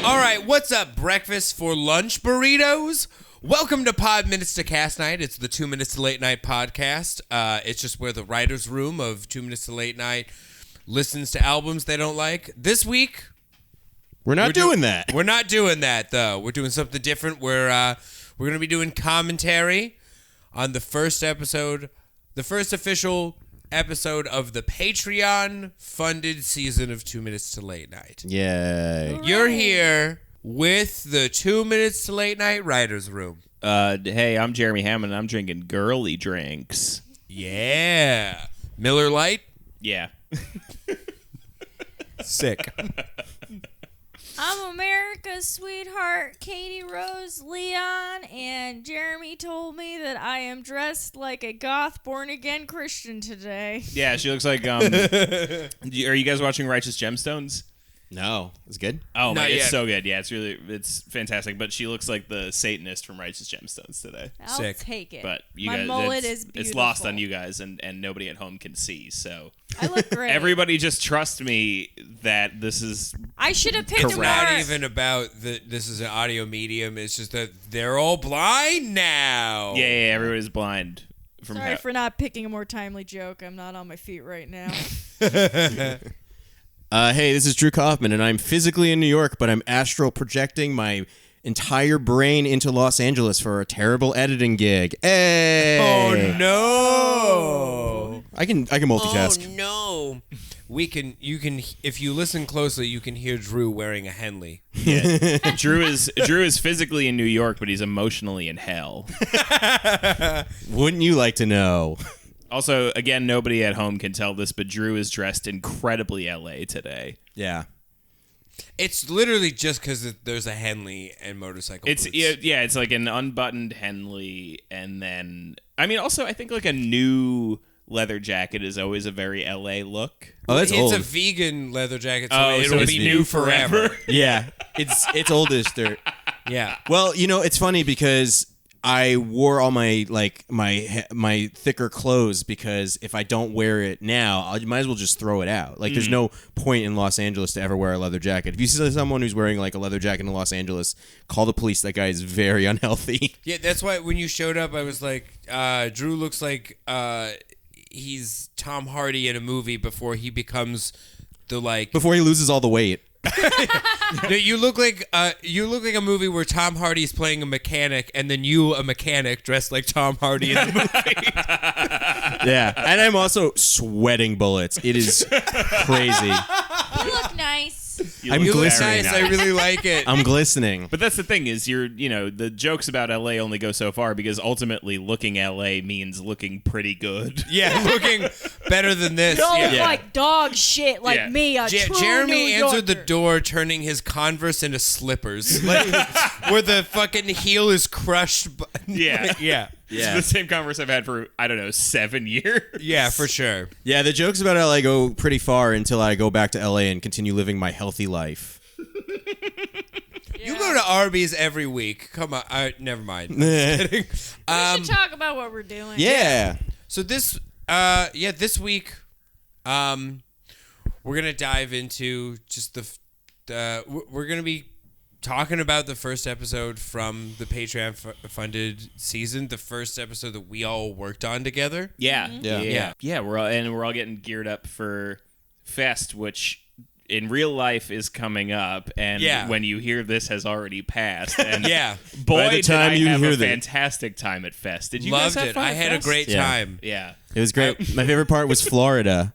All right, what's up, breakfast for lunch burritos? Welcome to Pod Minutes to Cast Night. It's the 2 Minutes to Late Night podcast. It's just where the writer's room of 2 Minutes to Late Night listens to albums they don't like. This week, we're not doing that. We're not doing that, though. We're doing something different. We're going to be doing commentary on the first episode, the first official episode of the Patreon-funded season of 2 Minutes to Late Night. Yay. You're here with the 2 Minutes to Late Night writer's room. Hey, I'm Jeremy Hammond, and I'm drinking girly drinks. Yeah. Miller Lite? Yeah. Sick. I'm America's sweetheart, Katie Rose Leon, and Jeremy told me that I am dressed like a goth born-again Christian today. Yeah, she looks like, are you guys watching Righteous Gemstones? No. It's good? Oh, Not my, it's yet. so good. Yeah, it's fantastic. But she looks like the Satanist from Righteous Gemstones today. I'll Sick. take it. But you My guys, mullet is beautiful. it's lost on you guys, and nobody at home can see. So I look great. everybody just trust me that this is. I should have picked a It's more. not even about this is an audio medium. It's just that they're all blind now. Yeah, everybody's blind. From Sorry for not picking a more timely joke. I'm not on my feet right now. Hey, this is Drew Kaufman, and I'm physically in New York, but I'm astral projecting my entire brain into Los Angeles for a terrible editing gig. Hey! Oh no! I can multitask. Oh no! You can if you listen closely, you can hear Drew wearing a Henley. Yeah. Drew is physically in New York, but he's emotionally in hell. Wouldn't you like to know? Also, again, nobody at home can tell this, but Drew is dressed incredibly LA today. Yeah. It's literally just because there's a Henley and motorcycle. It's boots. yeah, it's like an unbuttoned Henley, and then also I think like a new leather jacket is always a very LA look. Oh, that's it's old. a vegan leather jacket, so Oh, it'll so be it's new new forever. Yeah. It's old as dirt. Yeah. Well, it's funny because I wore all my my thicker clothes because if I don't wear it now, I might as well just throw it out. Like, there's no point in Los Angeles to ever wear a leather jacket. If you see someone who's wearing like a leather jacket in Los Angeles, call the police. That guy is very unhealthy. Yeah, that's why when you showed up, I was like, Drew looks like he's Tom Hardy in a movie before he becomes Before he loses all the weight. No, you look like a movie where Tom Hardy's playing a mechanic, and then you, a mechanic, dressed like Tom Hardy in the movie. Yeah, and I'm also sweating bullets. It is crazy. You look nice. I'm You look glistening. nice. I really like it. I'm glistening. But that's the thing is the jokes about LA only go so far because ultimately looking LA means looking pretty good. Yeah, looking better than this. Don't Yeah. look like dog shit like Yeah. me, a true Jeremy New answered the Yorker. door, turning his Converse into slippers, like, where the fucking heel is crushed. Yeah. Yeah. Yeah. It's the same converse I've had for 7 years. Yeah, for sure. Yeah, the jokes about LA go pretty far until I go back to LA and continue living my healthy life. You go to Arby's every week. Come on. Never mind. I'm Yeah. just kidding. We should talk about what we're doing. So this week, we're gonna dive into just we're gonna be talking about the first episode from the Patreon funded season, the first episode that we all worked on together. Yeah. Yeah. Yeah, we're all getting geared up for Fest, which in real life is coming up, and when you hear this has already passed. And Yeah, boy, By the time did I you have hear a this. fantastic time at Fest. Did you loved guys have it. fun I at had a Fest? great Yeah. time. Yeah. It was great. My favorite part was Florida.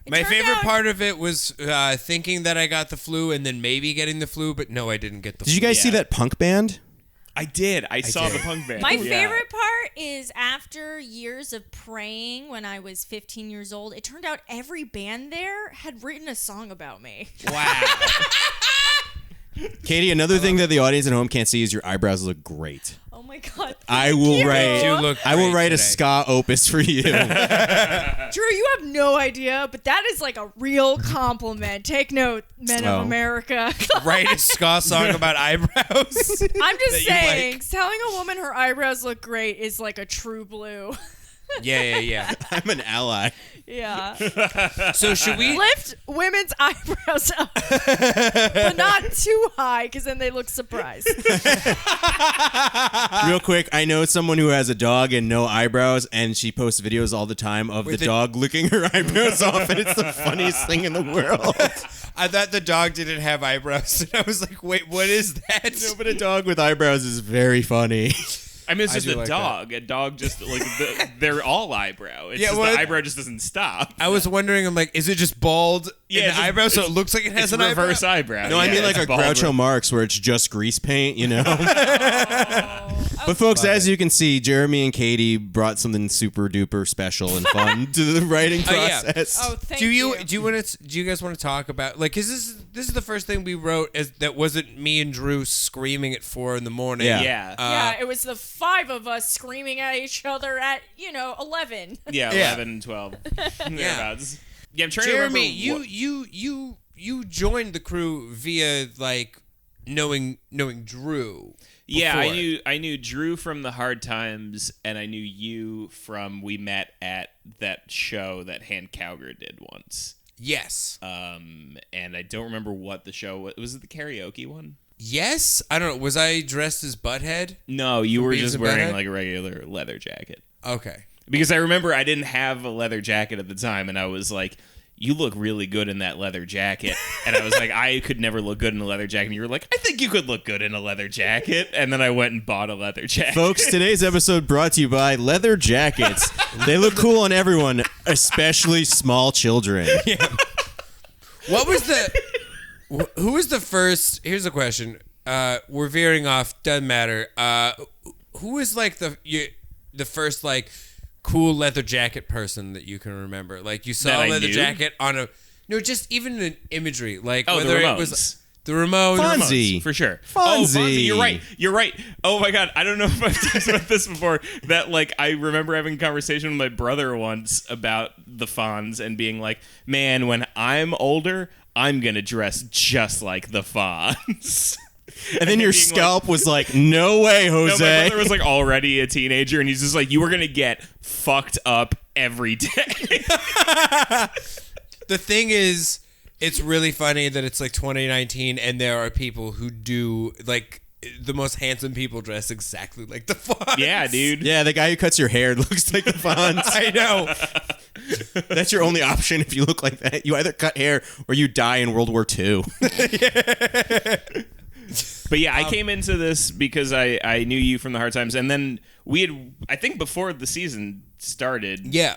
My turned favorite out- part of it was thinking that I got the flu and then maybe getting the flu, but no, I didn't get the Did flu. you guys see Yeah. that punk band? I did. I saw did. the punk band. My Yeah. favorite part is after years of praying when I was 15 years old, it turned out every band there had written a song about me. Wow. Katie, another thing that the audience at home can't see is your eyebrows look great. Oh my God. I will you. write. You look I will great write a today. ska opus for you. Drew, you have no idea, but that is like a real compliment. Take note, men Oh. of America. Write a ska song about eyebrows. I'm just that you saying, like. telling a woman her eyebrows look great is like a true blue. Yeah. I'm an ally. Yeah. So should we Lift women's eyebrows up, but not too high, because then they look surprised. Real quick, I know someone who has a dog and no eyebrows, and she posts videos all the time of the dog licking her eyebrows off, and it's the funniest thing in the world. I thought the dog didn't have eyebrows, and I was like, wait, what is that? No, but a dog with eyebrows is very funny. I mean, it's I just do a like dog. A dog just like they're all eyebrow. It's just well, the eyebrow just doesn't stop. I was wondering, I'm like, is it just bald in the eyebrow so it looks like it has It's an reverse eyebrow? eyebrow. No, I Yeah, mean like it's a bald Groucho Marx where it's just grease paint, you know? Oh, But folks, as you can see, Jeremy and Katie brought something super duper special and fun to the writing Oh, yeah. process. oh, thank Do you guys want to talk about, like, cause this is the first thing we wrote that wasn't me and Drew screaming at 4 a.m. Yeah. Yeah. Yeah, it was the 5 of us screaming at each other at 11. Yeah, Yeah. 11, 12. Thereabouts. Yeah, I'm trying Jeremy, to remember you joined the crew via like knowing Drew. Yeah, before. I knew Drew from the Hard Times, and I knew you from we met at that show that Han Cowger did once. Yes. And I don't remember what the show was. Was it the karaoke one? Yes. I don't know. Was I dressed as Butthead? No, you were Beavis just and wearing Butthead? like a regular leather jacket. Okay. Because I remember I didn't have a leather jacket at the time, and I was like, you look really good in that leather jacket. And I was like, I could never look good in a leather jacket. And you were like, I think you could look good in a leather jacket. And then I went and bought a leather jacket. Folks, today's episode brought to you by leather jackets. They look cool on everyone, especially small children. What was who was the first? Here's a question. We're veering off. Doesn't matter. Who was like the first like cool leather jacket person that you can remember? Like you saw That a I leather knew? jacket on a just even in imagery, like Oh, the whether Ramones. it was the Ramones. Fonzie. For sure. Fonzie. Oh, Fonzie, you're right. Oh my God, I don't know if I've talked about this before. That like I remember having a conversation with my brother once about the Fonz and being like, man, when I'm older, I'm gonna dress just like the Fonz. And then your being scalp was like, no way, No, Jose. my brother was like already a teenager, and he's just like, you were gonna get fucked up every day. The thing is, it's really funny that it's like 2019 and there are people who do like the most handsome people dress exactly like the Fonz. Yeah, dude. Yeah, the guy who cuts your hair looks like the Fonz. I know. That's your only option if you look like that. You either cut hair or you die in World War II. But yeah, I came into this because I knew you from the Hard Times, and then we had, I think before the season started, Yeah.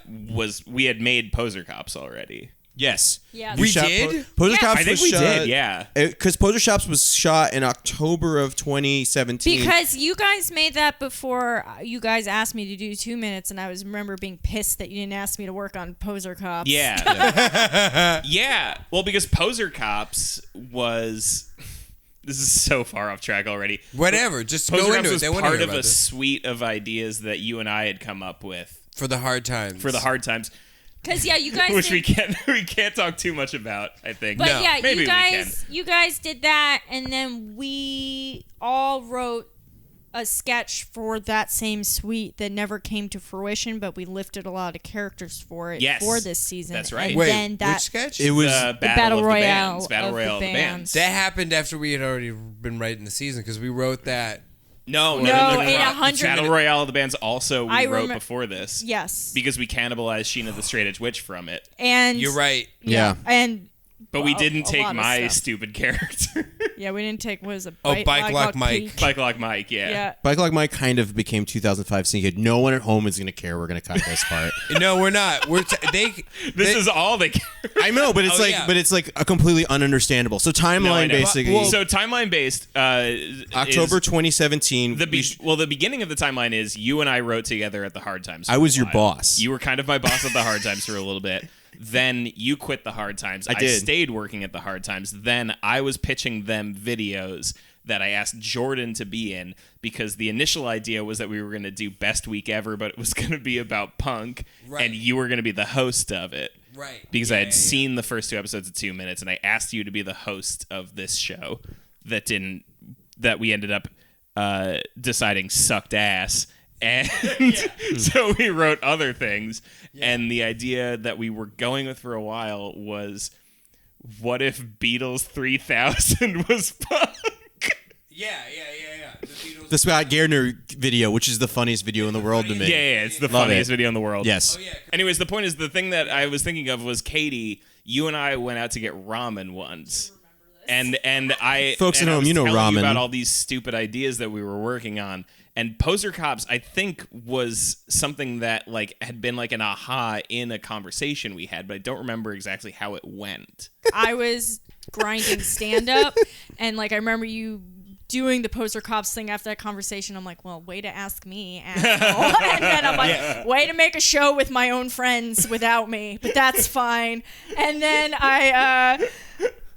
we had made Poser Cops already. Yes. Yeah. We did? Poser Yeah. Cops I think was we shot, did, yeah. Because Poser Shops was shot in October of 2017. Because you guys made that before you guys asked me to do 2 minutes, and I remember being pissed that you didn't ask me to work on Poser Cops. Yeah. Yeah. Well, because Poser Cops was... This is so far off track already. Whatever. Just Poser go Cops into it. was They want to part hear of about a this. suite of ideas that you and I had come up with For the hard times. for the Hard Times, Because you guys which did, we can't talk too much about, I think. but No. yeah, Maybe you guys did that, and then we all wrote a sketch for that same suite that never came to fruition, but we lifted a lot of characters for it Yes. for this season. That's right. And Wait, then that which sketch? it was The Battle of Royale the Bands. Battle of the Royale of the bands. Bands. That happened after we had already been writing the season because we wrote that. No, in no. 100 Battle Royale of the Bands also I we wrote remem- before this. yes, Because we cannibalized Sheena the Straight Edge Witch from it. and You're right. Yeah. and But we Well, didn't a take lot of my stuff. stupid character. yeah, we didn't take what is it? Oh, Bike Lock Mike. Pete. Bike Lock Mike, yeah. Yeah. Bike Like Mike kind of became 2005 Syndicate. No one at home is going to care. We're going to cut this part. No, we're not. We're This is all they I know, but it's Oh, like, yeah. but it's like a completely ununderstandable. So No, I timeline know. basically. So timeline based October is 2017. the beginning of the timeline is you and I wrote together at the Hard Times. I for was a your while. boss. You were kind of my boss at the Hard Times for a little bit. Then you quit the Hard Times. I did. stayed working at the Hard Times. Then I was pitching them videos that I asked Jordan to be in because the initial idea was that we were going to do Best Week Ever, but it was going to be about punk, Right. and you were going to be the host of it. Right. Because I Yeah, had yeah, seen the first 2 episodes of 2 minutes, and I asked you to be the host of this show that we ended up deciding sucked ass, And so we wrote other things. And the idea that we were going with for a while was, what if Beatles 3000 was punk? Yeah. The Scott Gardner video, which is the funniest video in the world to me. Yeah, it's the Love funniest it. video in the world. Yes. Oh, yeah. Anyways, the point is, the thing that I was thinking of was, Katie, you and I went out to get ramen once. And I Folks and at I home, was you know telling ramen. about all these stupid ideas that we were working on. And Poser Cops, I think, was something that like had been like an aha in a conversation we had, but I don't remember exactly how it went. I was grinding stand up, and like I remember you doing the Poser Cops thing after that conversation. I'm like, well, way to ask me, asshole. And then I'm like, way to make a show with my own friends without me, but that's fine.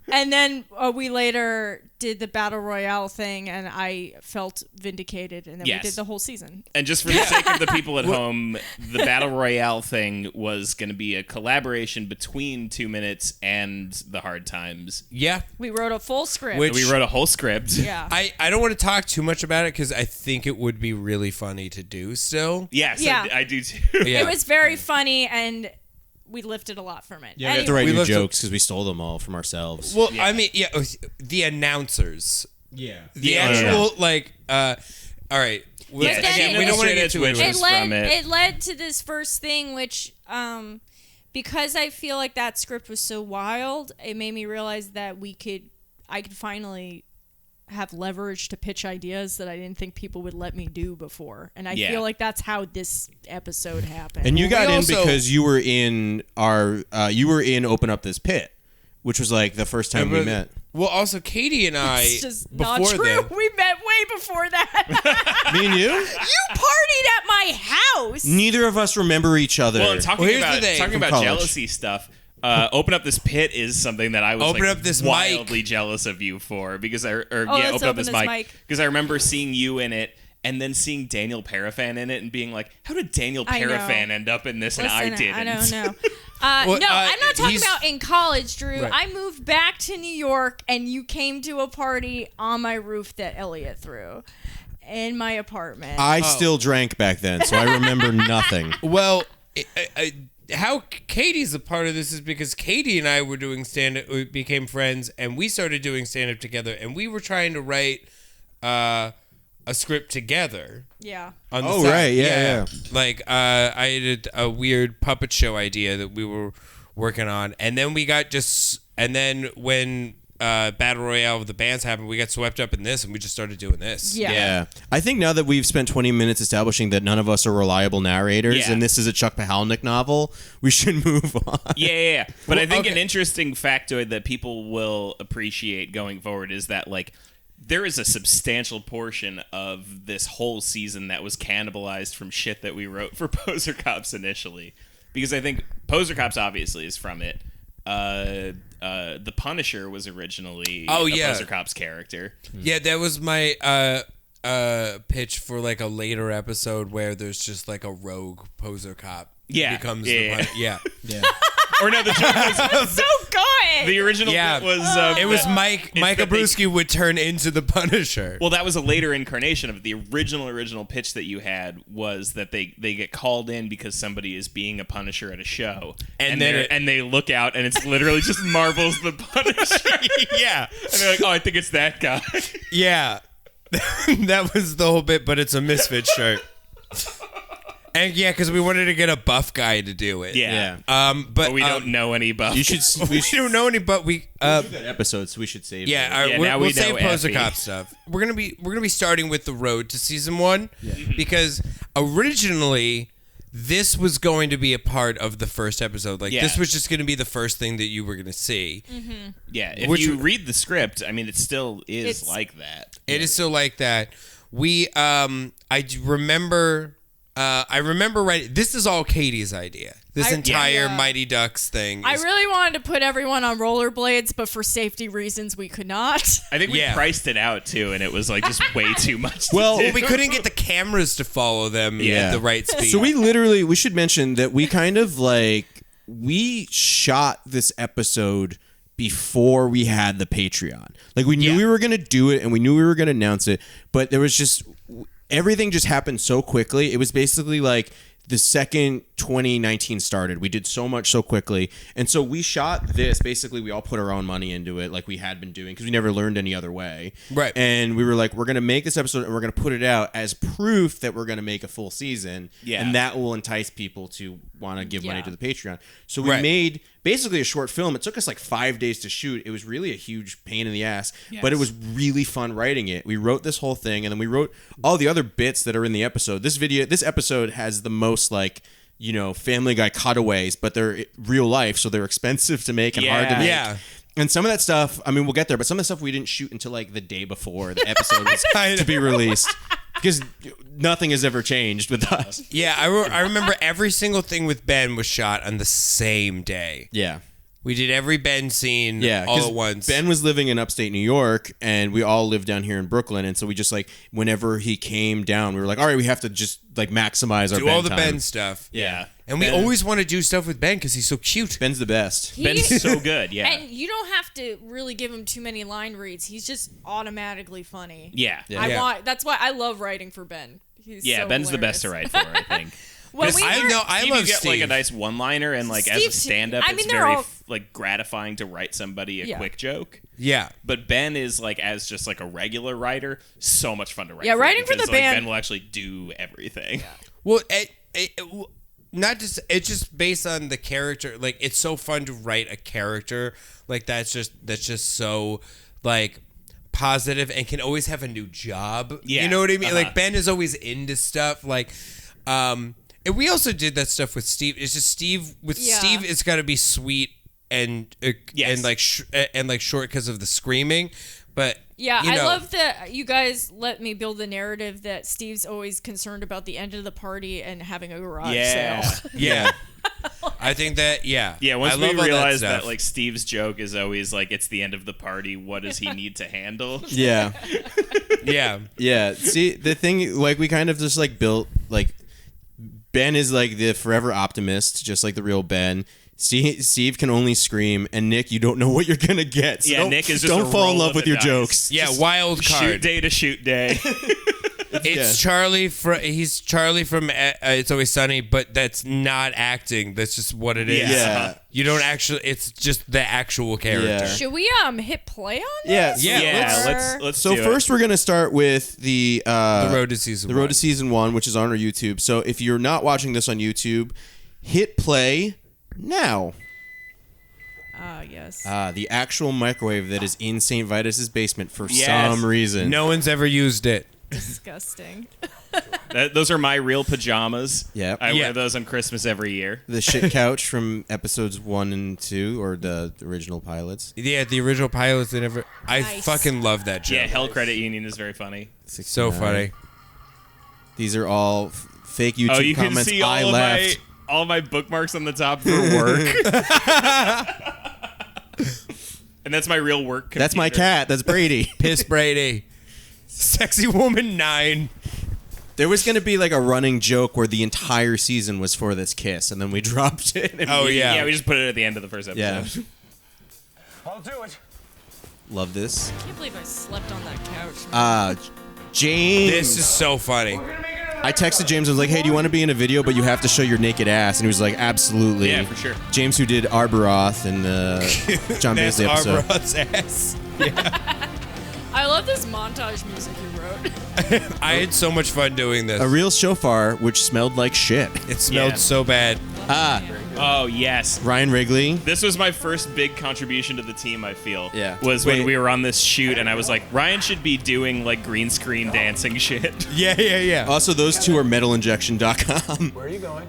And then we later did the Battle Royale thing, and I felt vindicated, and then Yes. we did the whole season. And just for the sake of the people at home, the Battle Royale thing was going to be a collaboration between 2 Minutes and the Hard Times. Yeah. We wrote a full script. Which- We wrote a whole script. yeah. I don't want to talk too much about it because I think it would be really funny to do still. Yes, Yeah. I do too. Yeah. It was very funny, and we lifted a lot from it. Yeah, we have to write We new left jokes because we stole them all from ourselves. Well, I mean, the announcers. yeah. The Yeah. actual, like, all right. Yeah, then we it- don't want to get it too too much much. from it. It led to this first thing, which because I feel like that script was so wild, it made me realize that I could finally have leverage to pitch ideas that I didn't think people would let me do before, and I Yeah. feel like that's how this episode happened. And you got we in also- because you were in Open Up This Pit, which was like the first time we met. Well, also Katie and I it's just before not true. then. We met way before that. Me and you? You partied at my house. Neither of us remember each other. Well, and talking Well, here's the about thing. talking From about college. jealousy stuff. Open Up This Pit is something that I was Open like, Up This wildly Mic. jealous of you for because let's Open Up This This Mic Mic. because I remember seeing you in it and then seeing Daniel Parafan in it and being like, how did Daniel I know. Parafan end up in this and I Listen, didn't? I don't know. Well, No, I'm not talking he's- about in college, Drew. Right. I moved back to New York, and you came to a party on my roof that Elliot threw in my apartment. I still drank back then, so I remember nothing. Well, how Katie's a part of this is because Katie and I were doing stand-up, we became friends, and we started doing stand-up together, and we were trying to write a script together. yeah. On the Oh, side. right, yeah. Like I had a weird puppet show idea that we were working on, and then when Battle Royale with the bands happened, we got swept up in this, and we just started doing this. Yeah. Yeah. I think now that we've spent 20 minutes establishing that none of us are reliable narrators Yeah. and this is a Chuck Palahniuk novel, we should move on. Yeah. But I think okay. an interesting factoid that people will appreciate going forward is that, like, there is a substantial portion of this whole season that was cannibalized from shit that we wrote for Poser Cops initially. Because I think Poser Cops obviously is from it. The Punisher was originally a Poser Cops character. Yeah, that was my pitch for like a later episode where there's just like a rogue poser cop. Yeah. becomes Yeah. yeah. Or no, the joke was So good. the original Yeah. bit was It was Mike that they- Abruzzi would turn into the Punisher. well, that was a later incarnation of it. The original pitch that you had was that they get called in because somebody is being a Punisher at a show, And then they look out and it's literally just Marvel's the Punisher. yeah, And they're like, oh, I think it's that guy. yeah. That was the whole bit, but it's a Misfit shirt. And yeah, because we wanted to get a buff guy to do it. Yeah. But But we don't know any buff. You should. We don't know any, but we. episodes, so we should save. Yeah, it. all right, Yeah, we'll, now we'll we know save Poser Effie. Cop stuff. We're gonna be starting with the road to season 1 because originally this was going to be a part of the first episode. Like Yeah. this was just going to be the first thing that you were going to see. Yeah, if Which you would- read the script, I mean, it still is It's- like that. It is so like that. We I remember. I remember writing. This is all Katie's idea. This entire Yeah. Mighty Ducks thing. I is- really wanted to put everyone on rollerblades, but for safety reasons, we could not. I think we Yeah. priced it out too, and it was like just way too much. Well, we couldn't get the cameras to follow them Yeah. at the right speed. So we should mention that we kind of we shot this episode before we had the Patreon. Like we knew we were going to do it and we knew we were going to announce it, but there was just everything just happened so quickly. It was basically like the second 2019 started, we did so much so quickly. And so we shot this. Basically, we all put our own money into it like we had been doing because we never learned any other way. Right. And we were like, we're going to make this episode and we're going to put it out as proof that we're going to make a full season. Yeah. And that will entice people to want to give money Yeah. to the Patreon. So we Right. made basically a short film. It took us like 5 days to shoot. It was really a huge pain in the ass, but it was really fun writing it. We wrote this whole thing and then we wrote all the other bits that are in the episode. This episode has the most like, you know, Family Guy cutaways, but they're real life, so they're expensive to make and hard to make. Yeah. And some of that stuff, I mean, we'll get there, but some of the stuff we didn't shoot until like the day before the episode was to be released. Because nothing has ever changed with us. Yeah, I remember every single thing with Ben was shot on the same day. Yeah. We did every Ben scene Yeah, all 'cause at once. Ben was living in upstate New York, and we all lived down here in Brooklyn, and so we just like whenever he came down, we were like, all right, we have to just like maximize our do Ben all the time. Ben stuff. Yeah. And we always want to do stuff with Ben because he's so cute. Ben's the best. Ben's so good. Yeah. And you don't have to really give him too many line reads. He's just automatically funny. Yeah. Yeah. That's why I love writing for Ben. He's Yeah, so Ben's hilarious. the best to write for, I think. When we I were- know I Steve, love you get Steve. like a nice one-liner, and like as Steve- a stand-up, I mean, it's they're very all- like gratifying to write somebody a Yeah. quick joke. Yeah. But Ben is like as just like a regular writer, so much fun to write. Yeah, writing for because, the like, band- Ben will actually do everything. Well, not just it's just based on the character. Like it's so fun to write a character like that's just so like positive and can always have a new job. Yeah. You know what I mean? Uh-huh. Like Ben is always into stuff like and we also did that stuff with Steve. It's just Steve with Yeah. Steve it's got to be sweet and Yes. and like and like short because of the screaming. But Yeah, you I know, love that you guys let me build the narrative that Steve's always concerned about the end of the party and having a garage Yeah. sale. Yeah. I think that Yeah, I once we love all realized stuff. that like Steve's joke is always like it's the end of the party, what does he need to handle? Yeah. yeah. Yeah. See, the thing, like, we kind of just like built, like, Ben is like the forever optimist, just like the real Ben. Steve can only scream, and Nick, you don't know what you're gonna get. So Yeah, don't, Nick is just don't a fall in roll love of with the your dice. jokes. Yeah, wild Shoot card. day to shoot day. It's Yeah. Charlie he's Charlie from It's Always Sunny, but that's not acting. That's just what it is. Yeah. You don't actually. It's just the actual character. Yeah. Should we hit play on Yeah. this? Yeah, Yeah, let's So do first, we're gonna start with the The road to season. the road to season 1, which is on our YouTube. So if you're not watching this on YouTube, hit play now. Ah, yes. The actual microwave that is in St. Vitus's basement for Yes. some reason. No one's ever used it. Disgusting. Those are my real pajamas. Yep. I Yeah. wear those on Christmas every year. The shit couch from episodes 1 and 2, or the original pilots. Yeah, the original pilots. They never. I Nice. fucking love that joke. Yeah, Hell Credit Union is very funny. So 69. funny. These are all fake YouTube Oh, you can comments see I left. all my bookmarks on the top for work. And that's my real work computer. That's my cat. That's Brady. Piss Brady. Sexy Woman 9. There was going to be like a running joke where the entire season was for this kiss, and then we dropped it. Oh yeah. Yeah, we just put it at the end of the first episode. Yeah. I'll do it. Love this. I can't believe I slept on that couch. James. This is so funny. I texted James. I was like, "Hey, do you want to be in a video, but you have to show your naked ass?" And he was like, "Absolutely." Yeah, for sure. James, who did Arboroth and John That's Beasley episode. Arbroth's ass. I love this montage music you wrote. I had so much fun doing this. A real shofar, which smelled like shit. It smelled Yeah. so bad. Oh, yes. Ryan Wrigley. This was my first big contribution to the team, I feel. Yeah. Was Wait. when we were on this shoot, and I was like, Ryan should be doing, like, green screen dancing shit. Yeah. Also, those two are metalinjection.com. Where are you going?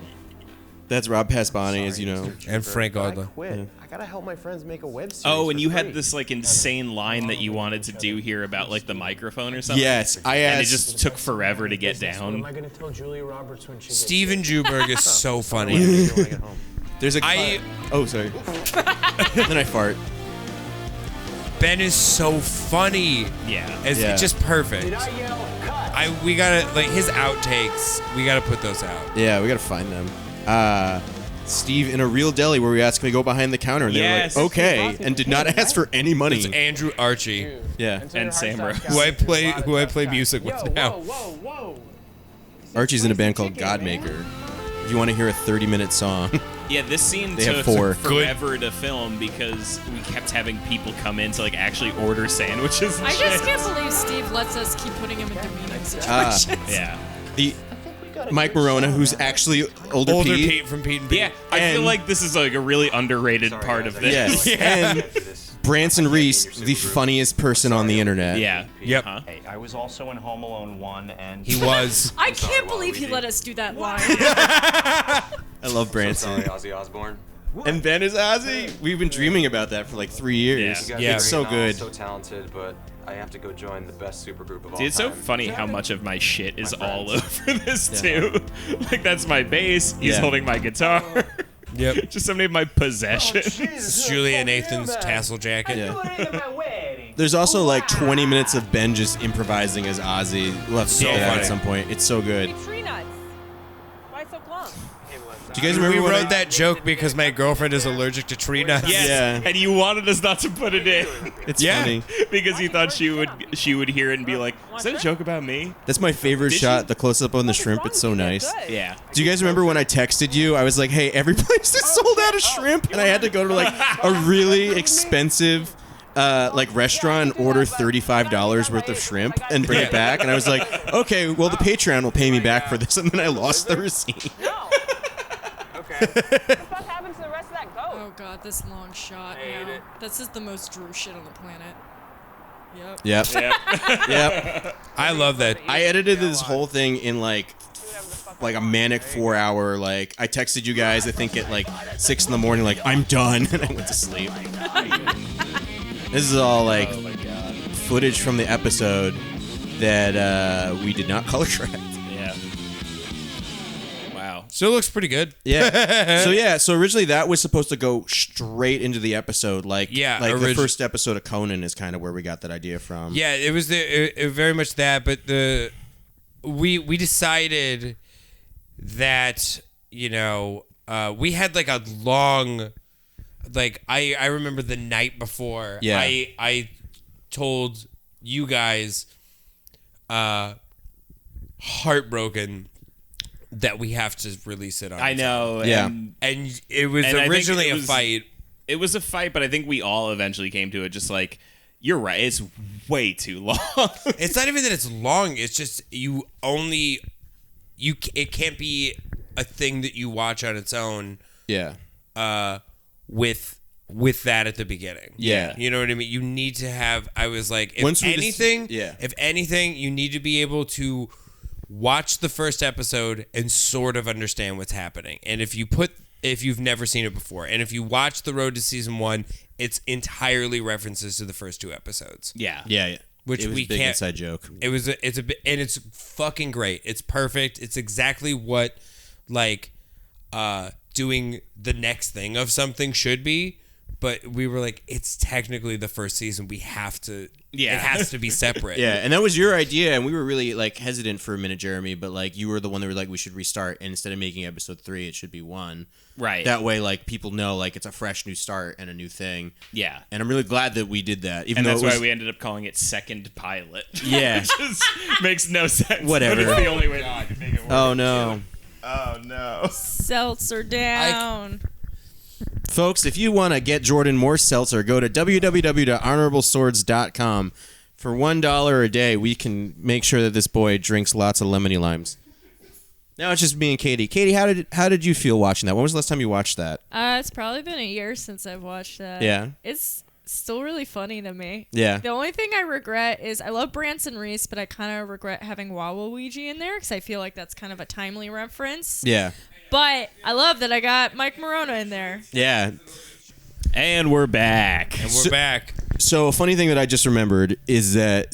That's Rob Paspani, as you know. And Frank I Adler. quit. I gotta help my friends make a web series. Oh, and for you free. had this, like, insane line that you wanted to do here about, like, the microphone or something. Yes, I And it asked. just took forever to get What am down. I gonna tell Julia Roberts when she gets Steven Juberg is so funny. sick? When I get home. There's a. Oh, sorry. Then I fart. Ben is so funny. Yeah. It's Yeah. just perfect. Did I yell cut? We gotta like his outtakes. We gotta put those out. Yeah, we gotta find them. Steve in a real deli where we asked, can we go behind the counter? And Yes. they were like, okay, and did not ask for any money. It's Andrew Archie, Yeah. Until your And heart Sam stops Rose. counting who I to a play lot of who I left play side. music with Yo, now. Whoa. Archie's in a band called Godmaker. If you want to hear a 30-minute song, Yeah, this scene They have took 4. forever to film because we kept having people come in to like actually order sandwiches and I shit. just can't believe Steve lets us keep putting him in demeaning Ah. situations. Yeah. the Mike Morona, who's actually older Pete. From Pete and Pete. Yeah, I feel And- like this is like a really underrated part of this. Yes, and Branson Reese, the funniest person on the internet. Yeah. Yep. Huh? Hey, I was also in Home Alone 1 and... He was. I can't believe he let us do that line. I love Branson. Ozzy Osbourne. And Ben is Ozzy. We've been dreaming about that for like 3 years. Yeah. Yeah. It's so good. So talented, but I have to go join the best supergroup of all Dude, it's so time. funny how much of my shit is My all friends. over this too. Like that's my bass. He's Yeah. holding my guitar. Yep. Just so many of my possessions. This is Julia Nathan's tassel jacket. Yeah. There's also like 20 minutes of Ben just improvising as Ozzy. We'll have to So see that funny. at some point. It's so good. Tree nuts. Why so close? Do you guys We remember when wrote that joke because my girlfriend is allergic to tree nuts. Yes. Yeah. And you wanted us not to put it in It's Yeah. funny. because you thought she would hear it and be like, "Is that a joke about me?" That's my favorite Did shot. you? The close up on the shrimp. It's so nice. Yeah. Do you guys remember when I texted you? I was like, "Hey, every place is sold out of shrimp," and I had to go to like a really expensive, like restaurant and order $35 worth of shrimp and bring it back. And I was like, "Okay, well the Patreon will pay me back for this," and then I lost the receipt. No. Okay. What the fuck happened to the rest of that goat? Oh god, this long shot now. This is the most Drew shit on the planet. Yep. Yep. Yeah. Yep. I love that. I edited this whole thing in like a manic 4-hour. Like I texted you guys, I think at like 6 in the morning, like I'm done, and I went to sleep. This is all like footage from the episode that we did not color correct. Yeah. Wow. Still looks pretty good. Yeah. So originally that was supposed to go straight into the episode. Like Yeah, the first episode of Conan is kind of where we got that idea from. Yeah, it was very much that, but we decided that we had like a long, like I remember the night before. Yeah. I told you guys, heartbroken that we have to release it on. I know. Yeah. and it was And I think originally it a was- fight. It was a fight, but I think we all eventually came to it. Just like you're right, it's way too long. It's not even that it's long. It's just it can't be a thing that you watch on its own Yeah. with that at the beginning. Yeah. You know what I mean? You need to have, I was like, if Once we just- anything, yeah. if anything, you need to be able to watch the first episode and sort of understand what's happening. And if you've never seen it before, and if you watch The Road to Season 1, it's entirely references to the first 2 episodes. Yeah. Yeah. Which it was we a big can't- inside joke. It's a bit, and it's fucking great. It's perfect. It's exactly what like doing the next thing of something should be. But we were like, it's technically the first season. We have to. Yeah. It has to be separate. Yeah, and that was your idea, and we were really like hesitant for a minute, Jeremy. But like, you were the one that were like, we should restart, and instead of making episode 3, it should be 1. Right. That way, like people know, like it's a fresh new start and a new thing. Yeah. And I'm really glad that we did that. Even And though that's it was, why we ended up calling it Second Pilot. Yeah. Which just makes no sense. Whatever. But it's the only way that we could make it work. Oh no, Oh no. Seltzer down. folks! If you want to get Jordan more seltzer, go to www.honorableswords.com. For $1 a day, we can make sure that this boy drinks lots of lemony limes. Now it's just me and Katie. Katie, how did you feel watching that? When was the last time you watched that? It's probably been a year since I've watched that. Yeah. It's still really funny to me. Yeah. The only thing I regret is I love Branson Reese, but I kind of regret having Waluigi in there because I feel like that's kind of a timely reference. Yeah. But I love that I got Mike Morona in there. Yeah. And we're back. And we're back. So a funny thing that I just remembered is that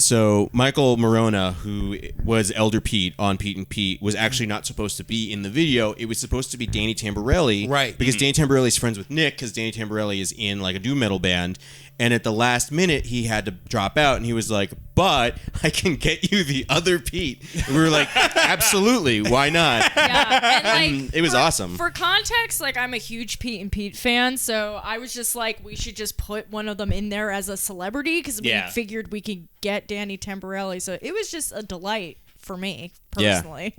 Michael Morona, who was Elder Pete on Pete and Pete, was actually not supposed to be in the video. It was supposed to be Danny Tamborelli, Right. Because Danny Tamborelli's friends with Nick, because Danny Tamborelli is in like a doom metal band. And at the last minute, he had to drop out, and he was like, "But I can get you the other Pete." And we were like, "Absolutely, why not?" Yeah, and like It was awesome. For context, like I'm a huge Pete and Pete fan, so I was just like, we should just put one of them in there as a celebrity because we Yeah. figured we could get Danny Tamborelli. So it was just a delight for me Yeah. personally.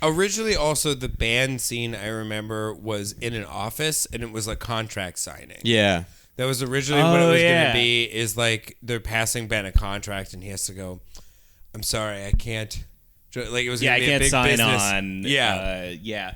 Originally, also, the band scene, I remember, was in an office, and it was like contract signing. Yeah. That was originally what it was going yeah. to be, is like they're passing Ben a contract, and he has to go, I'm sorry, I can't. Like, it was going I to be a can't big sign business. on. Yeah. Yeah.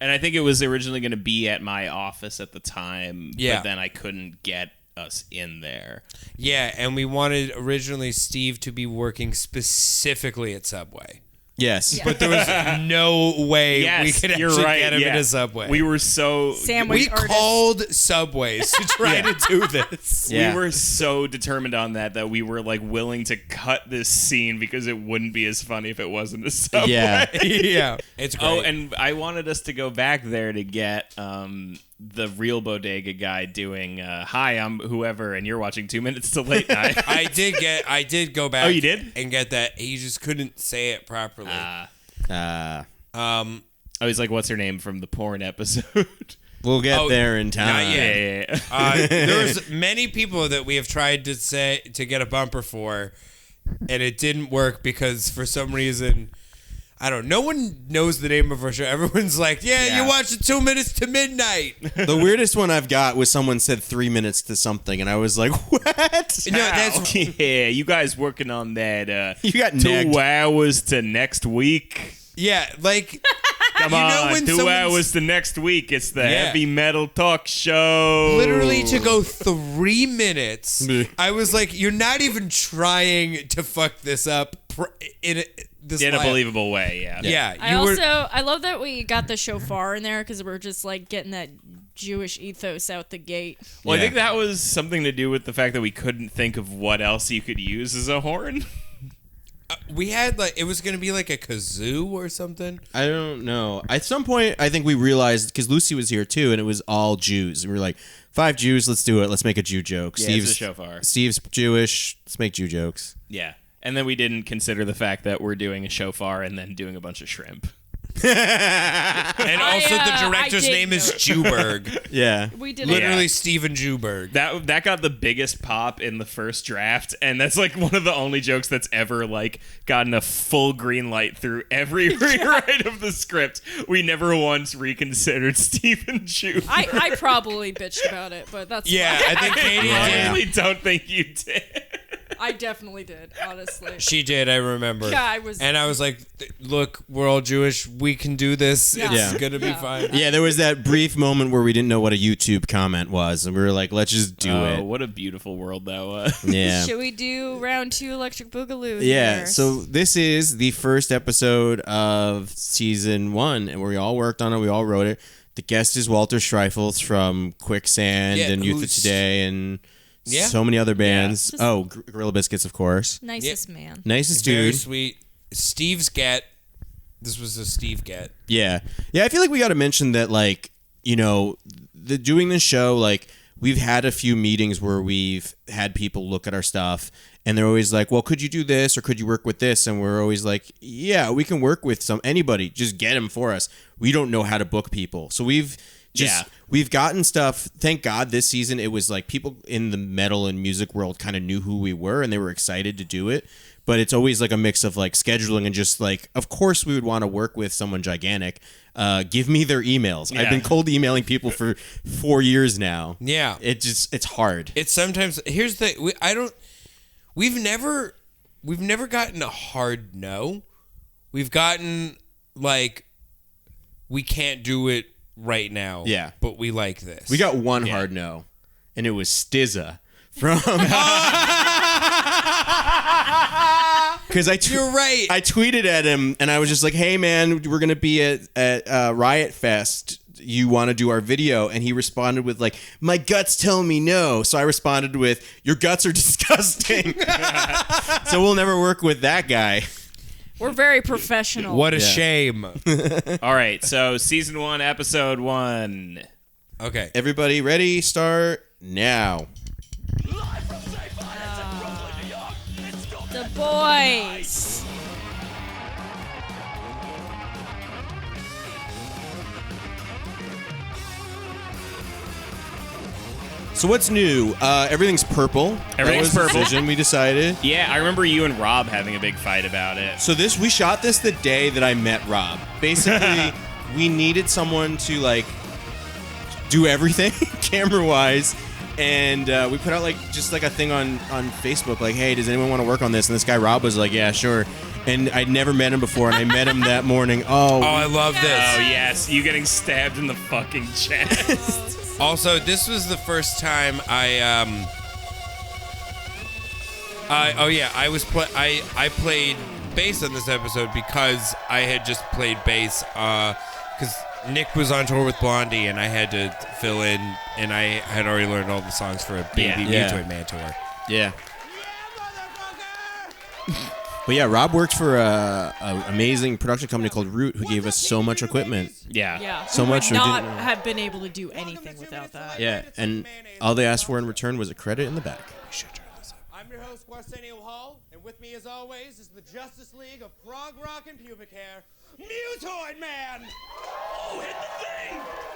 And I think it was originally going to be at my office at the time, Yeah. but then I couldn't get us in there. Yeah, and we wanted originally Steve to be working specifically at Subway. Yes. But there was no way Yes, we could you're actually right. get him yeah. in a Subway. We were so Sandwich We artist. called Subways to try to do this. Yeah. We were so determined on that we were like willing to cut this scene because it wouldn't be as funny if it wasn't a Subway. Yeah. Yeah. It's great. Oh, and I wanted us to go back there to get the real bodega guy doing hi, I'm whoever, and you're watching 2 Minutes to Late Night. I did go back. Oh, you did? And get that. He just couldn't say it properly. I was like, what's her name from the porn episode? We'll get there in time. not yet. yeah. There's many people that we have tried to get a bumper for, and it didn't work because for some reason, I don't know. No one knows the name of our show. Everyone's like, yeah. You watch it 2 minutes to midnight. The weirdest one I've got was someone said 3 minutes to something, and I was like, what? No, that's Yeah, you guys working on that You got 2 negged. hours to next week? yeah, like Come You know on, when 2 someone's- hours to next week. It's the Yeah. heavy metal talk show. literally to go 3 minutes. I was like, you're not even trying to fuck this up in this in a live- believable way, yeah. Yeah, I love that we got the shofar in there because we're just like getting that Jewish ethos out the gate. Well, I Yeah. think that was something to do with the fact that we couldn't think of what else you could use as a horn. we had like it was gonna be like a kazoo or something. I don't know. At some point, I think we realized, because Lucy was here too, and it was all Jews. And we were like, 5 Jews, let's do it. Let's make a Jew joke. Yeah, it's a shofar. Steve's Jewish. Let's make Jew jokes. Yeah. And then we didn't consider the fact that we're doing a shofar and then doing a bunch of shrimp. And also the I director's did name is know. Juberg. Yeah. We did Literally Yeah. Steven Juberg. That got the biggest pop in the first draft, and that's like one of the only jokes that's ever like gotten a full green light through every rewrite of the script. We never once reconsidered Stephen Jew. I probably bitched about it, but that's Yeah, fine. I think Katie I did. honestly don't think you did. I definitely did, honestly. She did, I remember. Yeah, I was- And I was like, look, we're all Jewish. We can do this. Yeah. It's Yeah. gonna be Yeah. fine. Yeah, there was that brief moment where we didn't know what a YouTube comment was, and we were like, let's just do Oh, it. what a beautiful world that was. Yeah. Should we do round 2 Electric Boogaloo? Yeah, here? so this is the first episode of season 1, and we all worked on it. We all wrote it. The guest is Walter Schreifels from Quicksand Yeah, and Youth of who's- Today and Yeah. so many other bands. Just- Oh, Gorilla Biscuits, of course. Nicest man. Nicest Very dude. sweet. Steve's get. This was a Steve get. Yeah. Yeah, I feel like we got to mention that, like, you know, doing this show, like, we've had a few meetings where we've had people look at our stuff, and they're always like, well, could you do this or could you work with this? And we're always like, yeah, we can work with anybody. Just get them for us. We don't know how to book people. So we've gotten stuff. Thank God this season it was like people in the metal and music world kind of knew who we were and they were excited to do it. But it's always like a mix of like scheduling and just like, of course we would want to work with someone gigantic. Give me their emails. I've been cold emailing people for 4 years now. Yeah. It's hard. It's sometimes here's the we've never gotten a hard no. We've gotten like we can't do it right now. Yeah. But we like this. We got one hard no, and it was Stizza from. Because You're right. I tweeted at him, and I was just like, "Hey, man, we're gonna be at Riot Fest. You want to do our video?" And he responded with like, "My guts tell me no." So I responded with, "Your guts are disgusting." So we'll never work with that guy. We're very professional. What a shame. All right, so season 1, episode 1. Okay. Everybody ready? Start now. The boys. So what's new? Everything's purple. Everything's that was purple. The decision we decided. Yeah, I remember you and Rob having a big fight about it. So we shot this the day that I met Rob. Basically, we needed someone to like do everything camera-wise, and we put out just a thing on Facebook, like, hey, does anyone want to work on this? And this guy Rob was like, yeah, sure. And I'd never met him before, and I met him that morning. Oh, I love this. Oh, yes. You getting stabbed in the fucking chest. Also, this was the first time I played bass on this episode because I had just played bass because Nick was on tour with Blondie and I had to fill in, and I had already learned all the songs for a Baby Mutoid Man tour. Yeah. But yeah, Rob worked for a amazing production company called Root, who gave us so much equipment. Yeah. Yeah. So we much would we not didn't know. have been able to do anything without that. Yeah, and all they asked for in return was a credit in the back. I'm your host, Arsenio Hall, and with me, as always, is the Justice League of Prog Rock and Pubic Hair, Mutoid Man! Oh, hit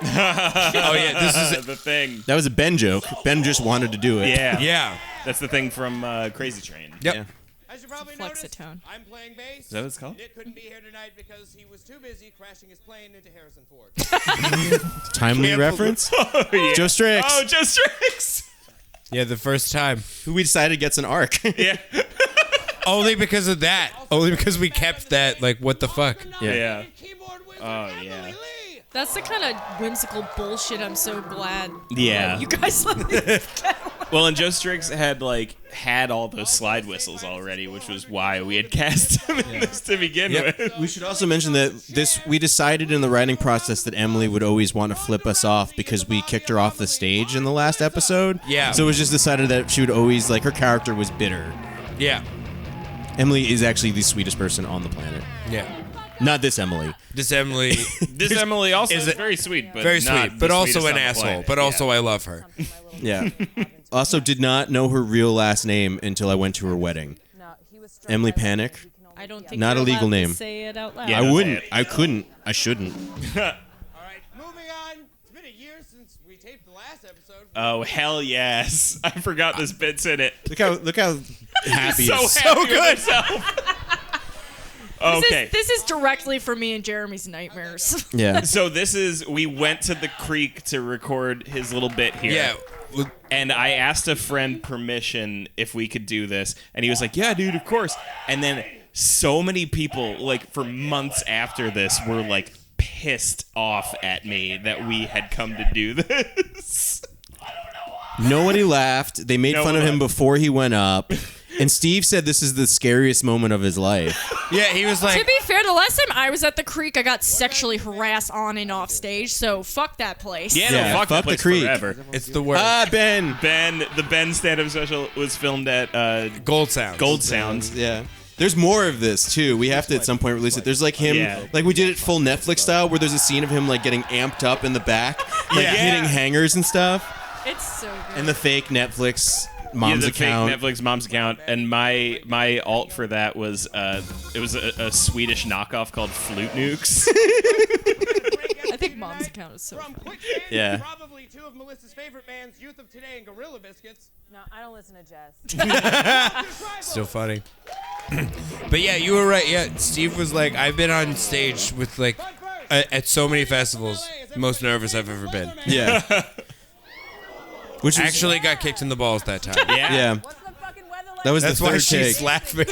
the thing! Oh yeah, this is the thing. That was a Ben joke. Ben just wanted to do it. Yeah. Yeah. That's the thing from Crazy Train. Yep. Yeah. As you probably Flex noticed, a tone. I'm playing bass. Is that what it's called? Nick couldn't be here tonight because he was too busy crashing his plane into Harrison Ford. Timely reference. Oh, yeah. Joe Strix. Oh, Joe Strix. Yeah, the first time. Who we decided gets an arc. Yeah. Only because of that. Only because we kept that, like, what the fuck? Yeah. Keyboard wizard Oh, Emily yeah. Lee. That's the kind of whimsical bullshit I'm so glad Yeah. you guys let me. Well, and Joe Strix had all those slide whistles already, which was why we had cast him in this to begin with. We should also mention that we decided in the writing process that Emily would always want to flip us off because we kicked her off the stage in the last episode. Yeah. So it was just decided that she would always, her character was bitter. Yeah. Emily is actually the sweetest person on the planet. Yeah. Not this Emily. This Emily, This Emily also Is is it- very sweet, but very not sweet, the but also sweetest an on the asshole. planet. But also, Yeah. I love her. Yeah. Also did not know her real last name until I went to her wedding. Emily Panic. I don't think Not you're a legal allowed to name. say it out loud. Yeah. I don't wouldn't. say it. I couldn't. I shouldn't. All right, moving on. It's been a year since we taped the last episode. Oh, hell yes. I forgot this bit's in it. Look how happy he So is. happy with himself. Okay. This is directly for me and Jeremy's nightmares. Yeah. So we went to the creek to record his little bit here. Yeah. And I asked a friend permission if we could do this, and he was like, "Yeah, dude, of course." And then so many people, for months after this, were pissed off at me that we had come to do this. Nobody laughed. They made No fun of one him laughed. before he went up. And Steve said this is the scariest moment of his life. Yeah, he was To like, be fair, the last time I was at the creek, I got sexually harassed on and off stage, so fuck that place. Yeah, Yeah, no, fuck fuck that the place creek. forever. it's the worst. Ben. The Ben stand-up special was filmed at Gold Sound. Gold Sounds. Yeah. There's more of this too. We have to at some point release it. There's him, Yeah. we did it full Netflix style, where there's a scene of him getting amped up in the back, hitting hangers and stuff, It's so good. and the fake Netflix mom's the account. fake Netflix mom's account, and my alt for that was it was a Swedish knockoff called Flute Nukes. I think Mom's account is so From funny. Quicksand, Yeah. probably two of Melissa's favorite bands, Youth of Today and Gorilla Biscuits. No, I don't listen to jazz. Still funny. But yeah, you were right. Yeah, Steve was like, I've been on stage with at so many festivals, most nervous I've ever been. Yeah. Which was, Actually got kicked in the balls that time. yeah. What's the fucking weather like? That was That's the why third take. she's laughing.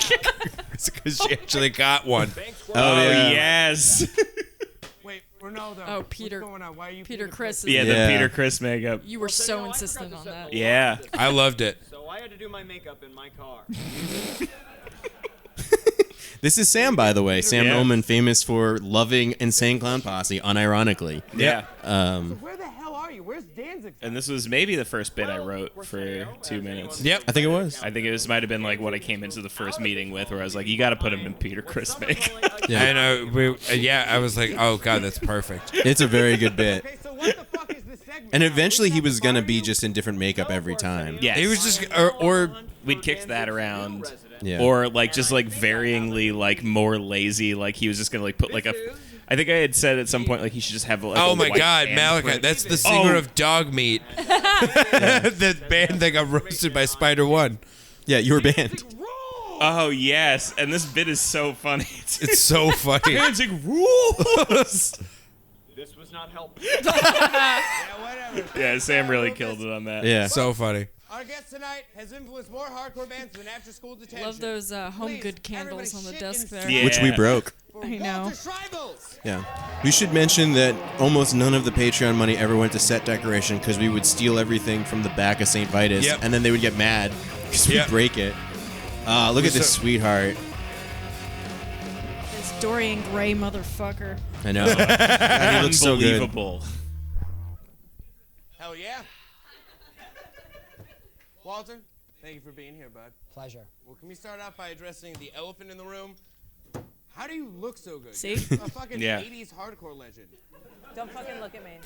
It's because she actually got one. Oh, yeah. Yes. Wait, Ronaldo. Oh, Peter. What's going on? Why are you Peter Chris. Yeah, Yeah. the Peter Chris makeup. You were so insistent on that. Yeah. I loved it. So I had to do my makeup in my car. This is Sam, by the way. Sam Yeah. Ullman, famous for loving Insane Clown Posse, unironically. Yeah. Where the hell are you? Where's Danzig? And this was maybe the first bit I wrote for 2 minutes. Yep. I think it was. I think it might have been what I came into the first meeting with, where I was like, "You got to put him in Peter Chris makeup." Yeah. I know. I was like, oh god, that's perfect. It's a very good bit. Okay, so what the fuck is this segment? And eventually he was going to be just in different makeup every time. Yes. He was just, or we'd kicked that around. Yeah. Or just varyingly more lazy, he was just gonna put I think I had said at some point like he should just have like. Oh a my white God, handprint. Malachi! That's the singer of Dog Meat, the band that got roasted by Spider One. Yeah, you were banned. Oh yes, and this bit is so funny. It's so funny. Dancing rules. This was not helpful. Yeah, Sam really killed it on that. Yeah. So funny. Our guest tonight has influenced more hardcore bands than after-school detention. Love those home Please, good candles on the everybody desk shit there. Yeah. Which we broke. for I know. Walter Schreifels. Yeah. We should mention that almost none of the Patreon money ever went to set decoration because we would steal everything from the back of St. Vitus, Yep. and then they would get mad because we Yep. break it. Look at this sweetheart. This Dorian Gray motherfucker. I know. God, he looks so good. Unbelievable. Hell yeah. Walter, thank you for being here, bud. Pleasure. Well, can we start off by addressing the elephant in the room? How do you look so good? See? You're a fucking Yeah. 80s hardcore legend. Don't fucking look at me.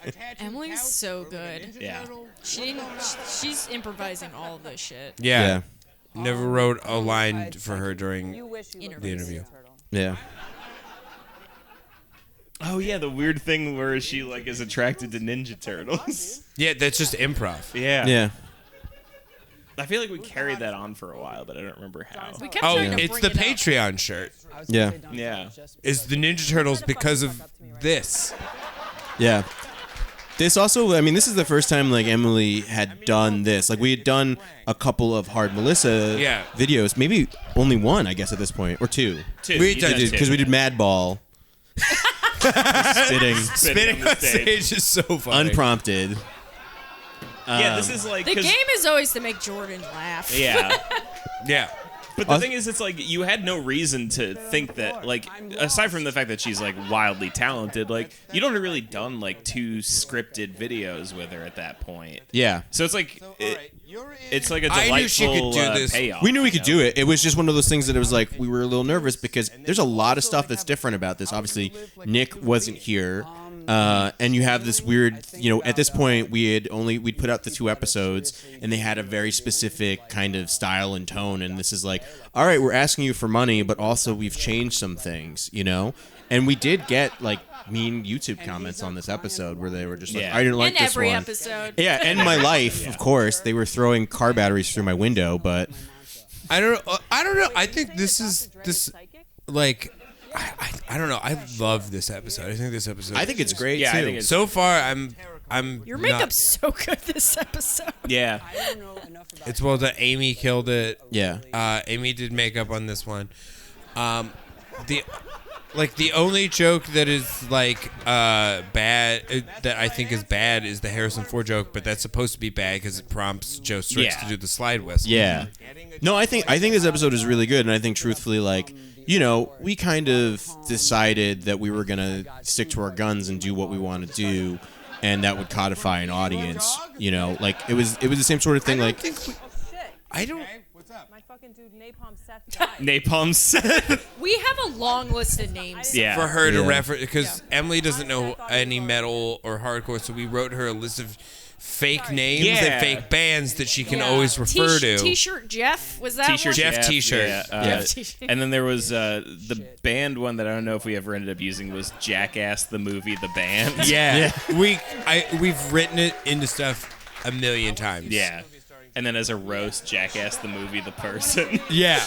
Attached to Emily's couch, so broken good. Ninja Yeah. Turtle. She didn't. She's improvising all of this shit. Yeah. Never wrote a line for her You during wish you looked the like a interview. Ninja Turtle. Yeah. Oh yeah, the weird thing where she like is attracted to Ninja Turtles. Yeah, that's just improv. Yeah. Yeah. I feel like we carried that on for a while, but I don't remember how. We kept Oh, trying to it's bring the it up. Patreon shirt. I was Yeah. gonna say Don Yeah. Carlos just It's the Ninja Turtles because of this. Yeah. This also, I mean, this is the first time like Emily had done this. Like we had done a couple of Hard Melissa Yeah. videos, maybe only one, I guess, at this point, or two. We did two. Because we did Madball. Spitting. Spitting on stage is so funny. Unprompted. Yeah, this is like The 'cause- game is always to make Jordan laugh. Yeah. Yeah. But the thing is, it's like you had no reason to think that, like, aside from the fact that she's like wildly talented, like you don't have really done like 2 scripted videos with her at that point. Yeah. So it's like So, all right, you're in. it's like a I delightful knew she could do this. payoff. We knew we could do it. It was just one of those things that it was like we were a little nervous because there's a lot of stuff that's different about this. Obviously, Nick wasn't here, and you have this weird. You know, at this point we'd put out the 2 episodes, and they had a very specific kind of style and tone. And this is like, all right, we're asking you for money, but also we've changed some things, you know. And we did get like mean YouTube comments on this episode where they were just like, Yeah. I didn't like In this every one. episode. Yeah, and my life, of course. They were throwing car batteries through my window, but I don't know. I think this is like I don't know. I love this episode. I think this episode. I think it's great Yeah, too. I think it's- so far I'm Your not- makeup's so good this episode. Yeah. I don't know enough about It's well done. Amy killed it. Yeah. Amy did makeup on this one. The only joke that is like bad that I think is bad is the Harrison Ford joke, but that's supposed to be bad because it prompts Joe Strix Yeah. to do the slide whistle. Yeah. No, I think this episode is really good, and I think truthfully, like, you know, we kind of decided that we were gonna stick to our guns and do what we want to do, and that would codify an audience. You know, like it was the same sort of thing. Like, I don't. Hey, what's up? My fucking dude Napalm Seth died. Napalm set. We have a long list of names. Yeah. For her to Yeah. reference, because Emily doesn't know any metal or hardcore, so we wrote her a list of fake names Yeah. and fake bands that she can always refer to. T-shirt Jeff, was that T-shirt one? Jeff T-shirt. Yeah, Yeah. and then there was the band one that I don't know if we ever ended up using was Jackass the movie, the band. Yeah, we've written it into stuff a million times. Yeah. And then as a roast, Jackass the movie, the person. Yeah.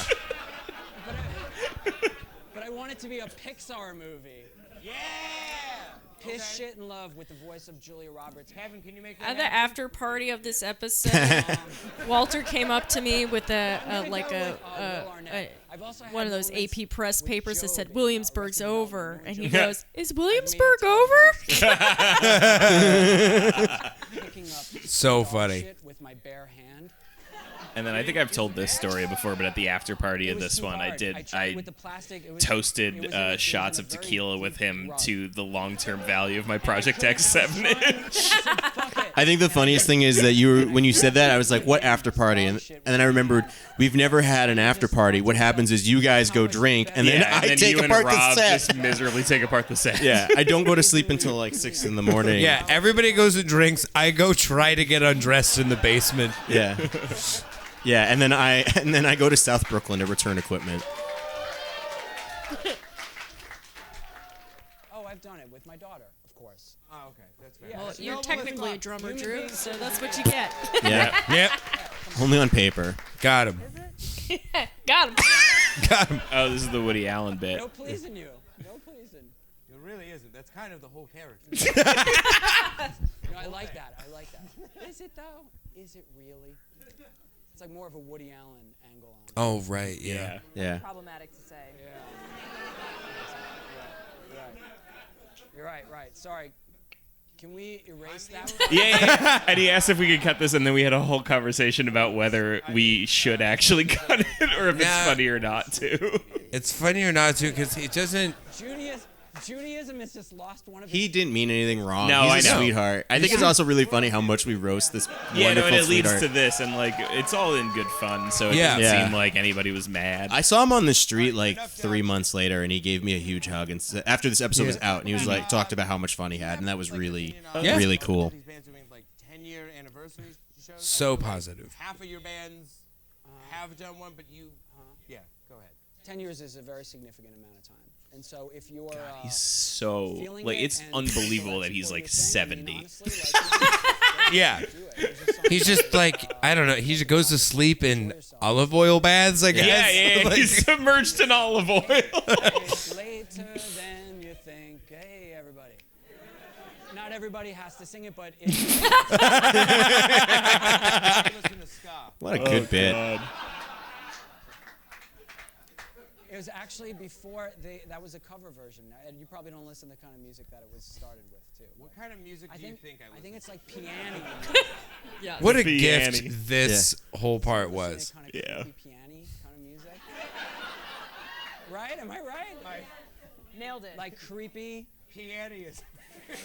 But I want it to be a Pixar movie. Yeah. Piss Shit in Love with the voice of Julia Roberts. Kevin, can you make At that the happen? after party of this episode, Walter came up to me with one of those AP press papers that said Williamsburg's over, and he goes, "Is Williamsburg over?" Picking up So dog funny. shit with my bare hand. And then I think I've told this story before, but at the after party It of was this too one, hard. I tried with the plastic. It was- it toasted was in shots a of very tequila with him rub. to the long-term value of my Project X 7-inch. I think the funniest thing is that when you said that, I was like, "What after party?" And then I remembered we've never had an after party. What happens is you guys go drink, and then Yeah, I and then take you apart and Rob the set. just miserably take apart the set. Yeah, I don't go to sleep until like 6 in the morning. Yeah, everybody goes and drinks. I go try to get undressed in the basement. Yeah. Yeah, and then I go to South Brooklyn to return equipment. I've done it with my daughter, of course. Oh, okay. That's fair. Yeah, Well, it's you're noble technically a thing. drummer, Human Drew, beings- so that's what you get. Yeah. Yep. Only on paper. Got him. Got him. Got him. Oh, this is the Woody Allen bit. No pleasing you. No pleasing. It really isn't. That's kind of the whole character. No, I like that. I like that. Is it though? Is it really? It's like more of a Woody Allen angle on it. Oh, right. Yeah. Yeah. Problematic to say. Yeah. You're right. Right. Sorry. Can we erase that? Yeah. And he asked if we could cut this, and then we had a whole conversation about whether we should actually cut it or if it's Nah. funny or not, too. It's funny or not, too, because he doesn't. Judaism has just lost one of He didn't mean anything wrong. No, He's a I know. sweetheart. I think it's also really funny how much we roast this Yeah, wonderful no, and it leads sweetheart. to this, and like it's all in good fun, so it Yeah. doesn't Yeah. seem like anybody was mad. I saw him on the street like 3 months later, and he gave me a huge hug. And after this episode was out, and he was like talked about how much fun he had, and that was really, Yeah. really cool. These bands doing like 10-year anniversary shows. So positive. Half of your bands have done one, but you. Yeah, go ahead. 10 years is a very significant amount of time. And so if you're He's so feeling like it it's and unbelievable like that he's support like your thing, I mean, 70. honestly, like, Yeah. do it. There's just something He's just like, I don't know. He just goes to sleep in olive oil baths, I guess. Yeah, Like- he's submerged in olive oil. It's later than you think. Hey, everybody. Not everybody has to sing it, but it's Listen to ska. What a good bit. It was actually before that was a cover version, and you probably don't listen to the kind of music that it was started with, too. What kind of music do you think I I listen think it's like piano. Yeah. What a Piano. gift this whole part was. Kind of Yeah. piano kind of music. Right? Am I right? Nailed it. Like creepy. Piano is. Like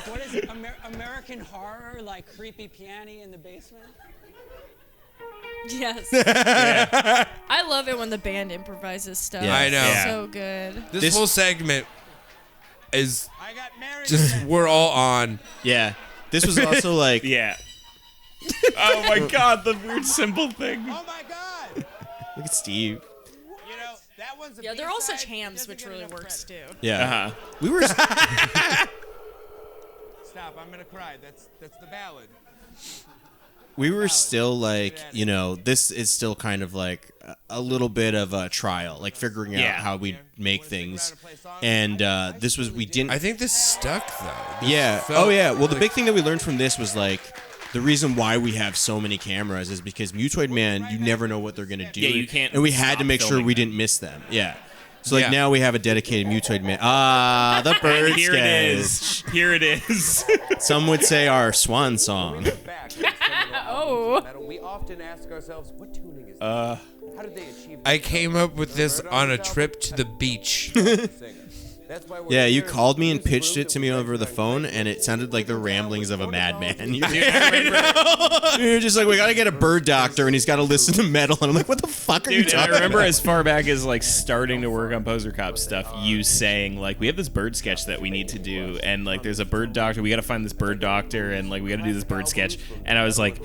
what is it? American Horror? Like creepy piano in the basement? Yes. I love it when the band improvises stuff. Yeah. I know. Yeah. So good. This whole segment is I got married. just, we're all on. Yeah. This was also like, Yeah. Oh my god, the weird symbol thing. Oh my God! look at Steve. You know that one's a Yeah, they're all B-side, such hams, doesn't which get really enough works too. credit. Yeah. Uh-huh. We were. Stop! I'm gonna cry. That's the ballad. We were still like, you know, this is still kind of like a little bit of a trial, like figuring out Yeah. how we make things. And this was, we didn't. I think this stuck, though. This Yeah. felt Oh, yeah. Well, the like- big thing that we learned from this was like, the reason why we have so many cameras is because Mutoid Man, you never know what they're gonna do. Yeah, you can't And we had to stop make sure filming we them. didn't miss them. Yeah. So like Yeah. now we have a dedicated Mutoid Man. Ah, the bird Here it sketch. is. Here it is. Some would say our swan song. Oh. We often ask ourselves, what tuning is Uh, How did they achieve I came up with this on a trip to the beach. That's why we're Yeah, you here. called me and Use the pitched room it to that me we over the like phone, and it sounded like the ramblings of a madman. dude, I remember, You're just like, we gotta get a bird doctor, and he's got to listen to metal. And I'm like, what the fuck are you dude, and I talking remember about? as far back as like starting to work on Poser Cop stuff, you saying like, we have this bird sketch that we need to do, and like, there's a bird doctor. We got to find this bird doctor, and like, we got to do this bird sketch. And I was like,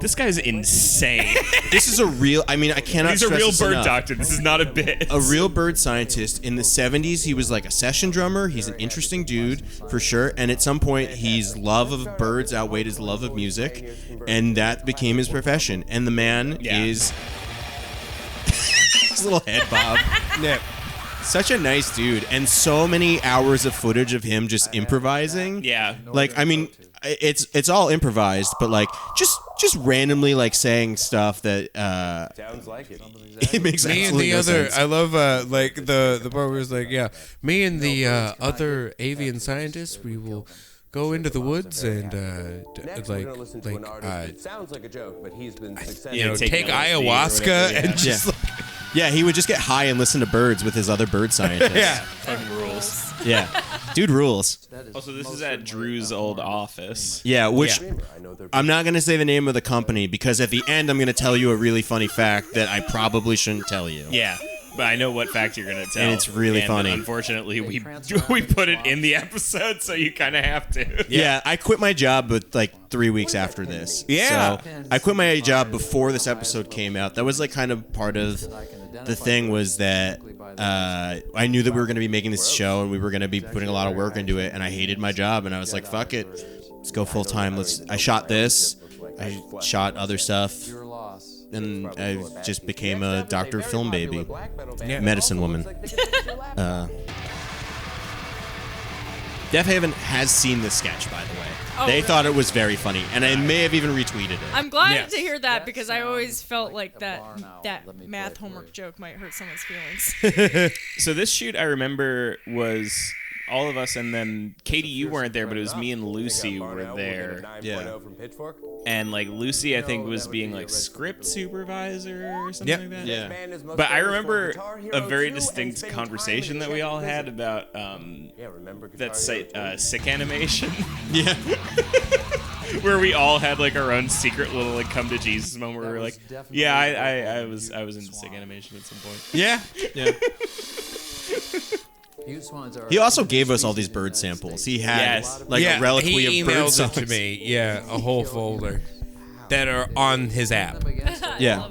this guy's insane. This is a real. I mean, I cannot. He's a stress real this bird enough. doctor. This is not a bit. A real bird scientist. In the 70s, he was like a session drummer. He's an interesting dude for sure. And at some point, his love of birds outweighed his love of music, and that became his profession. And the man Yeah. is his little head bob. Yeah. Such a nice dude, and so many hours of footage of him just improvising. Yeah. Like, I mean, it's all improvised, but like just randomly like saying stuff that Sounds like it. it makes Me and absolutely the no other, sense. I love like the part where it's like, yeah, me and the other avian scientists, we will go into the woods and Next, like we're gonna listen to an artist. It sounds like a joke, but he's been successful. you know, take take LSD or ayahuasca whatever, yeah. and just Yeah. Yeah, he would just get high and listen to birds with his other bird scientists. yeah. Fucking rules. Yeah. Dude rules. Also, this is at Drew's old office. Yeah, which I know they're I'm not going to say the name of the company because at the end I'm going to tell you a really funny fact that I probably shouldn't tell you. Yeah, but I know what fact you're gonna tell, And it's really funny. Unfortunately, we put it in the episode, so you kind of have to. Yeah, I quit my job with like 3 weeks after this. Yeah. So I quit my job before this episode came out. That was like kind of part of the thing was that I knew that we were going to be making this show and we were going to be putting a lot of work into it, and I hated my job, and I was like, fuck it, let's go full time. I shot this, I shot other stuff, and I just became a Dr. Film baby, medicine woman. Deaf Haven has seen this sketch, by the way. Oh, they really? thought it was very funny, and I may have even retweeted it. I'm glad to hear that because I always felt like that math homework joke might hurt someone's feelings. So this shoot, I remember, was all of us, and then Katie, you weren't there, but it was me and Lucy were there. Yeah. And like Lucy, I think, was being like script supervisor or something like that. Yeah. But I remember a very distinct conversation that we all had about that site, sick animation. Yeah. Where we all had like our own secret little like come to Jesus moment where we were like, yeah, I was into sick animation at some point. Yeah. Yeah. He also gave us all these bird samples. He had a reliquary he of bird emailed songs. it to me. Yeah, a whole folder that are on his app. Yeah.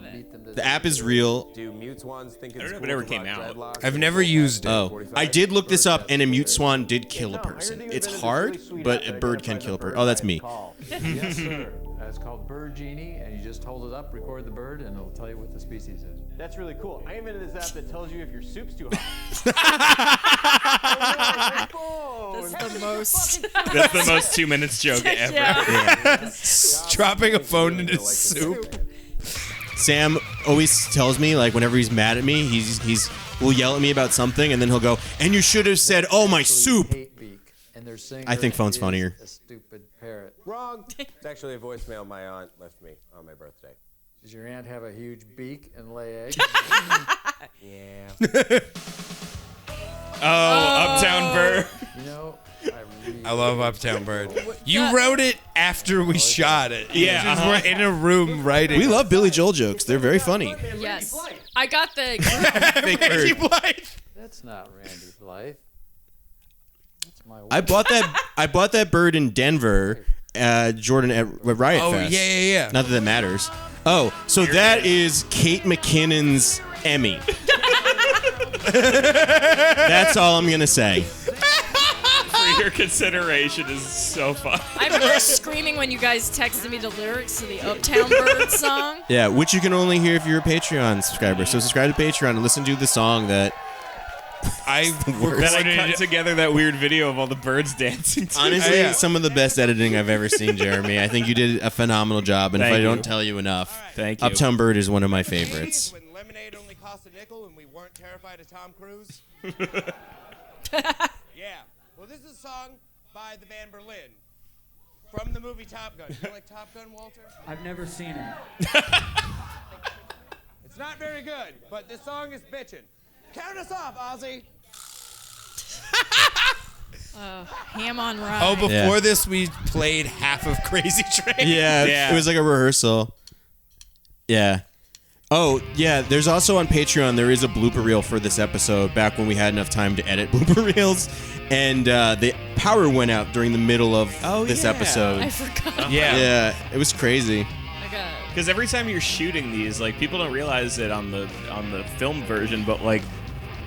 The app is real. Do mute swans think it's I don't know if cool it ever to came rock out. dreadlocks? I've never used it. Oh, I did look this up, and a mute swan did kill a person. It's hard, but a bird can kill a person. Oh, that's me. Yes, sir. It's called Bird Genie, and you just hold it up, record the bird, and it'll tell you what the species is. That's really cool. I invented this app that tells you if your soup's too hot. That's the most. That's the most 2 minutes joke ever. Yeah. Dropping a phone into soup. Sam always tells me, like, whenever he's mad at me, he's will yell at me about something, and then he'll go, and you should have said, oh, my soup. I think phone's funnier. A stupid parrot. Wrong. It's actually a voicemail my aunt left me on my birthday. Does your aunt have a huge beak and lay eggs? Yeah. Uptown Bird. You know, I love Uptown Bird. You wrote it after we shot it. Yeah, Just we're in a room writing. We love Billy Joel jokes. They're very funny. Yes. I got the. Fake bird. that's not Randy Blythe. That's my wife. I bought that bird in Denver, Jordan, at Riot Oh, Fest. yeah. Not that that matters. Oh, so that is Kate McKinnon's Emmy. That's all I'm gonna say. For your consideration is so fun. I remember screaming when you guys texted me the lyrics to the Uptown Bird song. Yeah, which you can only hear if you're a Patreon subscriber. So subscribe to Patreon and listen to the song that I Then I cut together that weird video of all the birds dancing to. honestly some of the best editing I've ever seen, Jeremy. I think you did a phenomenal job, and Thank if I you. don't tell you enough, Thank you. Uptown Bird is one of my favorites. When lemonade only cost a nickel and we weren't terrified of Tom Cruise? Yeah. Well, this is a song by the band Berlin from the movie Top Gun. You like Top Gun, Walter? I've never seen it. It's not very good, but this song is bitchin'. Count us off, Ozzy. Ham on rye. Oh, before Yeah. this, we played half of Crazy Train. Yeah, it was like a rehearsal. Yeah. Oh, yeah, there's also on Patreon, there is a blooper reel for this episode, back when we had enough time to edit blooper reels, and the power went out during the middle of this episode. I forgot. Yeah, it was crazy. I got. Because every time you're shooting these, like, people don't realize it on the film version, but like,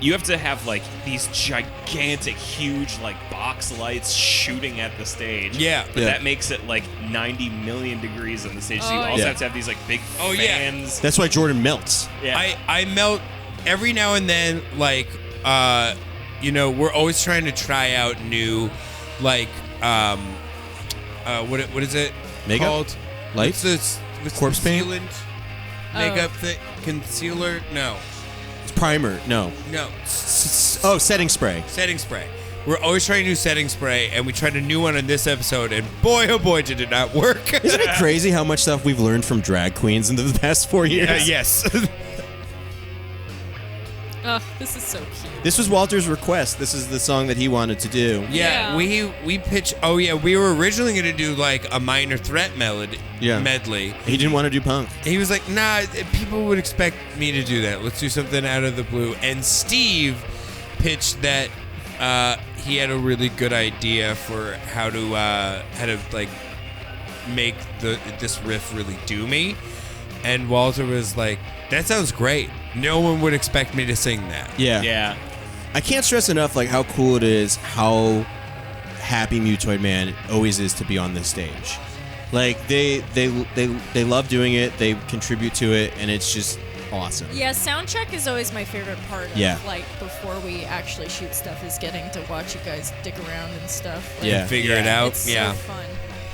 you have to have like these gigantic, huge like box lights shooting at the stage. Yeah. But Yeah. that makes it like 90 million degrees on the stage. So you Oh, also yeah. have to have these like big Oh, yeah. fans. That's why Jordan melts. Yeah. I melt every now and then, like, we're always trying to try out new, like, what is it Makeup? called? Lights? What's Corpse the paint? sealant? Makeup thing? Concealer? No. Primer, no. No. Oh, setting spray. Setting spray. We're always trying new setting spray, and we tried a new one in this episode, and boy, oh boy, did it not work. Isn't it crazy how much stuff we've learned from drag queens in the past 4 years? Yes. This is so cute. This was Walter's request. This is the song that he wanted to do. Yeah, we pitched. Oh yeah, we were originally gonna do like a Minor Threat medley. He didn't want to do punk. He was like, "Nah, people would expect me to do that. Let's do something out of the blue." And Steve pitched that he had a really good idea for how to like make this riff really do me. And Walter was like, that sounds great. No one would expect me to sing that. Yeah. I can't stress enough like how cool it is, how happy Mutoid Man always is to be on this stage. Like they love doing it, they contribute to it, and it's just awesome. Yeah, sound check is always my favorite part of like before we actually shoot stuff is getting to watch you guys dick around and stuff. Like, And figure it out. It's so fun.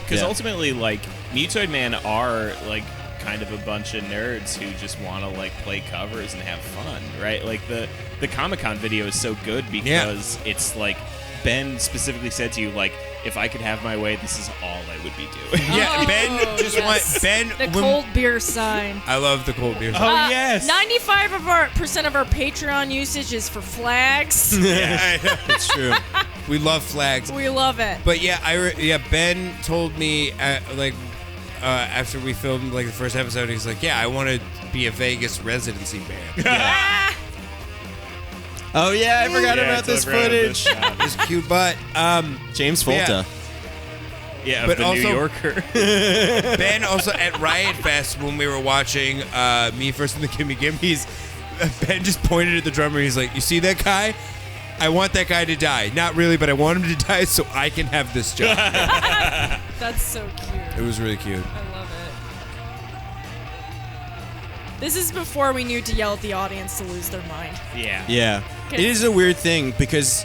Because ultimately, like, Mutoid Man are, like, kind of a bunch of nerds who just want to, like, play covers and have fun, right? Like, the Comic-Con video is so good because it's, like, Ben specifically said to you, like, if I could have my way, this is all I would be doing. Yeah, Ben just wants the cold beer sign. I love the cold beer sign. Oh, yes. 95% of our Patreon usage is for flags. Yeah, it's true. We love flags. We love it. But yeah, Ben told me after we filmed like the first episode, he's like, yeah, I want to be a Vegas residency band. Oh yeah, I forgot about this footage. This cute butt. James Folta. Yeah, but the also, New Yorker. Ben also at Riot Fest when we were watching Me First and the Gimme Gimmes, Ben just pointed at the drummer. He's like, "You see that guy? I want that guy to die. Not really, but I want him to die so I can have this job." That's so cute. It was really cute. I love it. This is before we knew to yell at the audience to lose their mind. Yeah. Yeah. It is a weird thing because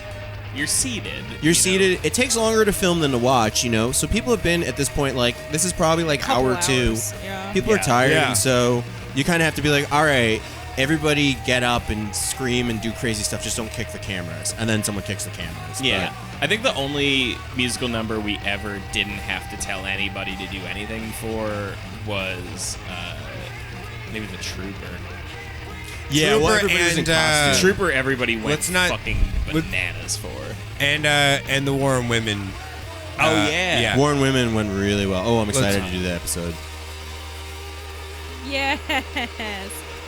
you're seated. You're seated. It takes longer to film than to watch, you know? So people have been at this point like, this is probably like hour two. Yeah. People are tired, and so you kind of have to be like, all right, everybody get up and scream and do crazy stuff. Just don't kick the cameras. And then someone kicks the cameras. Yeah. I think the only musical number we ever didn't have to tell anybody to do anything for was maybe the Trooper. Yeah, well, everybody was in costume. The Trooper, everybody went fucking bananas for. And the War and Women. Yeah. War and Women went really well. Oh, I'm excited to do that episode. Yes.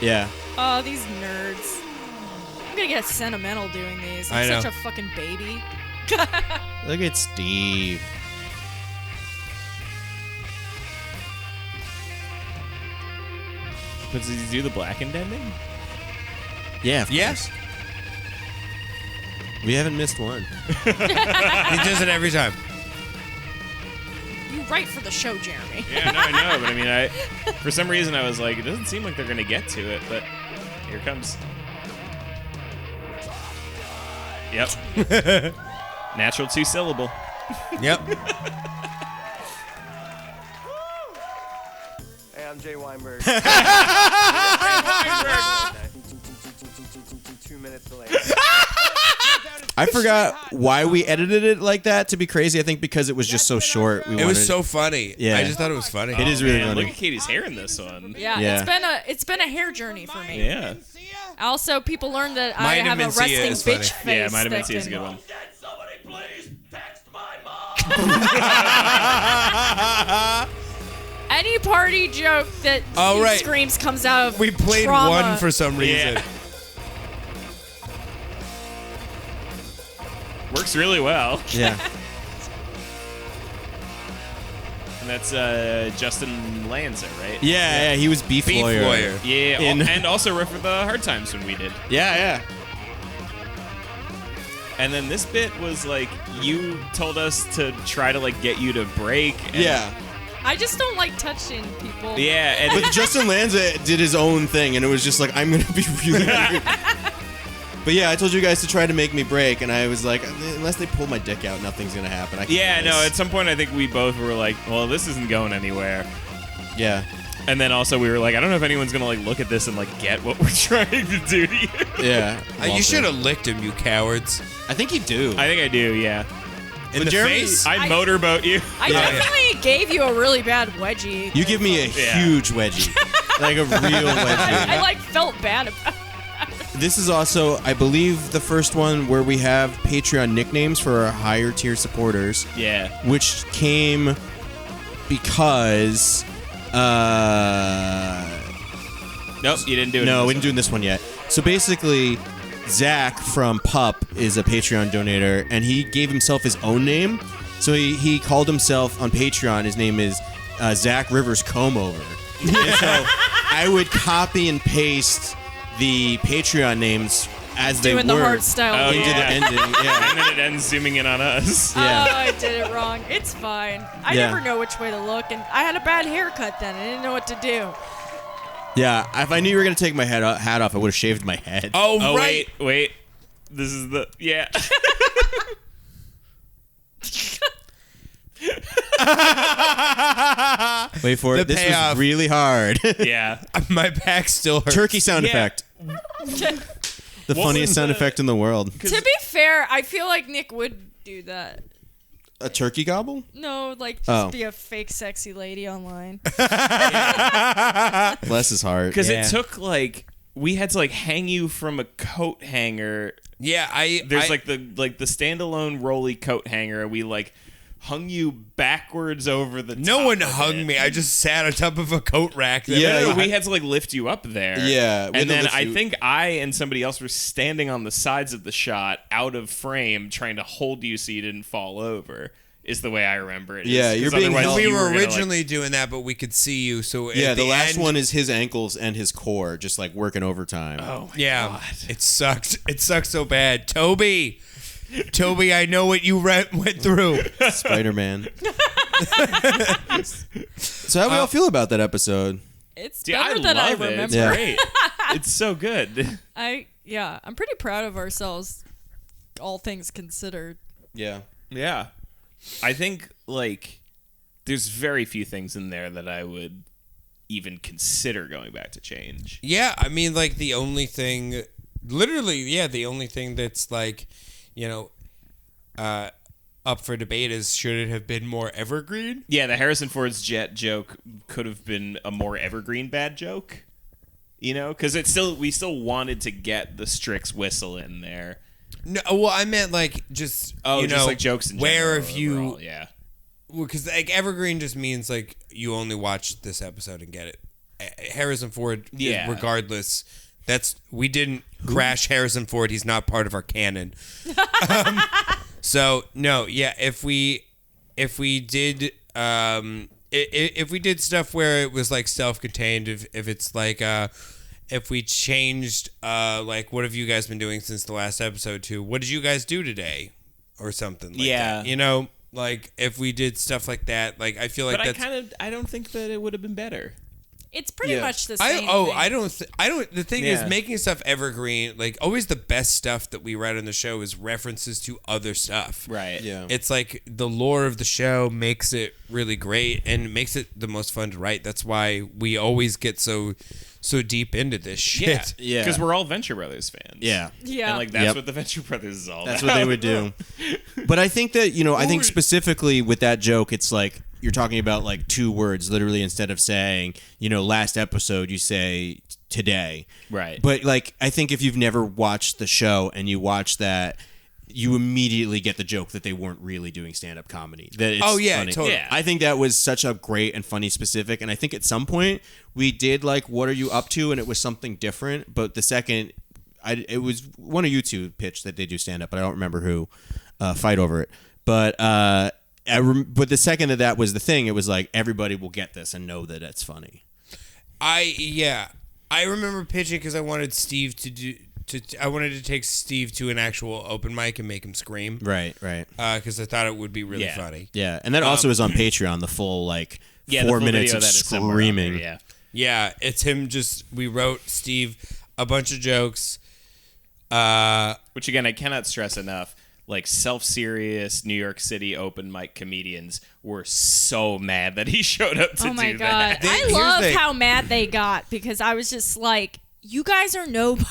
Yeah. Oh, these nerds. I'm gonna get sentimental doing these. I'm I know. such a fucking baby. Look at Steve. But did he do the blackened ending? Yeah, of course. We haven't missed one. He does it every time. You write for the show, Jeremy. Yeah, no, I know, but I mean, for some reason I was like, it doesn't seem like they're gonna get to it, but here it comes. Yep. Natural 2-syllable. Yep. Hey, I'm Jay Weinberg. 2 minutes late. I forgot why we edited it like that to be crazy. I think because it was just so short. It was so funny. Yeah. I just thought it was funny. It is really funny. Look at Katie's hair in this one. Yeah, it's been a hair journey for me. Yeah. Also, people learned that I have a resting bitch face. Yeah, Might have been that is a can- good one. Any party joke that Oh, he right. screams comes out of We played trauma. one for some reason. Works really well. Yeah. And that's Justin Lanza, right? Yeah, he was Beef Lawyer. Yeah, In- and also riff for the Hard Times when we did. Yeah. And then this bit was like, you told us to try to like get you to break. And Yeah. I just don't like touching people. Yeah, and But Justin Lanza did his own thing, and it was just like, I'm going to be really weird. But yeah, I told you guys to try to make me break, and I was like, unless they pull my dick out, nothing's going to happen. I can't Yeah, do no, this. at some point I think we both were like, well, this isn't going anywhere. Yeah. And then also we were like, I don't know if anyone's going to like look at this and like get what we're trying to do to you. Yeah. You should have licked him, you cowards. I think you do. I think I do, yeah. In But the Jeremy- face? I motorboat you. I definitely gave you a really bad wedgie. You give me a huge wedgie. Like a real wedgie. I like felt bad about it. This is also, I believe, the first one where we have Patreon nicknames for our higher tier supporters. Yeah. Which came because... Nope, you didn't do it. No, we didn't do this one yet. So basically, Zach from Pup is a Patreon donator, and he gave himself his own name. So he called himself on Patreon. His name is Zach Rivers Comb Over. And so I would copy and paste the Patreon names as they Doing were the heart style. into the ending. Yeah. And then it ends zooming in on us. Yeah. Oh, I did it wrong. It's fine. I Yeah. never know which way to look, and I had a bad haircut then. I didn't know what to do. Yeah, if I knew you were gonna take my hat off, I would have shaved my head. Oh, right. Wait. This is the Wait for it. The This payoff. was really hard. yeah. My back still hurts. Turkey sound Yeah. effect. The funniest sound effect in the world. To be fair, I feel like Nick would do that. A turkey gobble? No, like just Oh. be a fake sexy lady online. Bless his heart. Because it took we had to hang you from a coat hanger. Yeah, There's the standalone rolly coat hanger. And we hung you backwards over the. No top one of hung it. me. I just sat on top of a coat rack. No, we had to lift you up there. Yeah, we had and to then lift I you- think I and somebody else were standing on the sides of the shot, out of frame, trying to hold you so you didn't fall over. Is the way I remember it. Yeah, you're being held- We you were gonna, originally doing that, but we could see you. So Yeah, at the last end- one is his ankles and his core, just working overtime. Oh my Yeah, God. it sucked. It sucked so bad. Toby, I know what you went through. Spider-Man. So how do we all feel about that episode? It's Dude, better I than I love it. It's remember. Yeah. great. It's so good. I'm pretty proud of ourselves, all things considered. Yeah. Yeah. I think there's very few things in there that I would even consider going back to change. Yeah, I mean, the only thing, literally, the only thing that's up for debate is should it have been more evergreen? Yeah, the Harrison Ford's jet joke could have been a more evergreen bad joke. Because we still wanted to get the Strix whistle in there. No, well, I meant just jokes in where general if you overall, yeah. because evergreen just means you only watch this episode and get it. Harrison Ford, Yeah. regardless. We didn't crash Harrison Ford. He's not part of our canon. So no, yeah. If we did if we did stuff where it was self-contained, if it's if we changed what have you guys been doing since the last episode to what did you guys do today or something like that. If we did stuff like that, I feel like But that's I don't think that it would have been better. It's pretty Yeah. much the same. thing. I don't. The thing is, Yeah. making stuff evergreen. Always the best stuff that we read on the show is references to other stuff. Right. Yeah. It's the lore of the show makes it really great and makes it the most fun to write. That's why we always get so deep into this shit. Yeah. Because we're all Venture Brothers fans. Yeah. Yeah. And that's Yep. what the Venture Brothers is all That's about. what they would do. But I think that, I think specifically with that joke, it's you're talking about 2 words, literally, instead of saying, last episode, you say today. Right. But I think if you've never watched the show and you watch that, you immediately get the joke that they weren't really doing stand-up comedy. That it's Oh, yeah, funny. totally. Yeah. I think that was such a great and funny specific, and I think at some point we did what are you up to, and it was something different. But the second, it was one of you two pitched that they do stand-up, but I don't remember who fight over it. But but the second that was the thing, it was everybody will get this and know that it's funny. I remember pitching because I wanted Steve I wanted to take Steve to an actual open mic and make him scream. Right. Because I thought it would be really Yeah. funny. Yeah, and that also is on Patreon, the full 4 the full minutes video of that is somewhere out screaming. there, yeah. Yeah, it's him we wrote Steve a bunch of jokes. Which again, I cannot stress enough. Self-serious New York City open mic comedians were so mad that he showed up to Oh my do god! that. I love how mad they got because I was just you guys are nobody.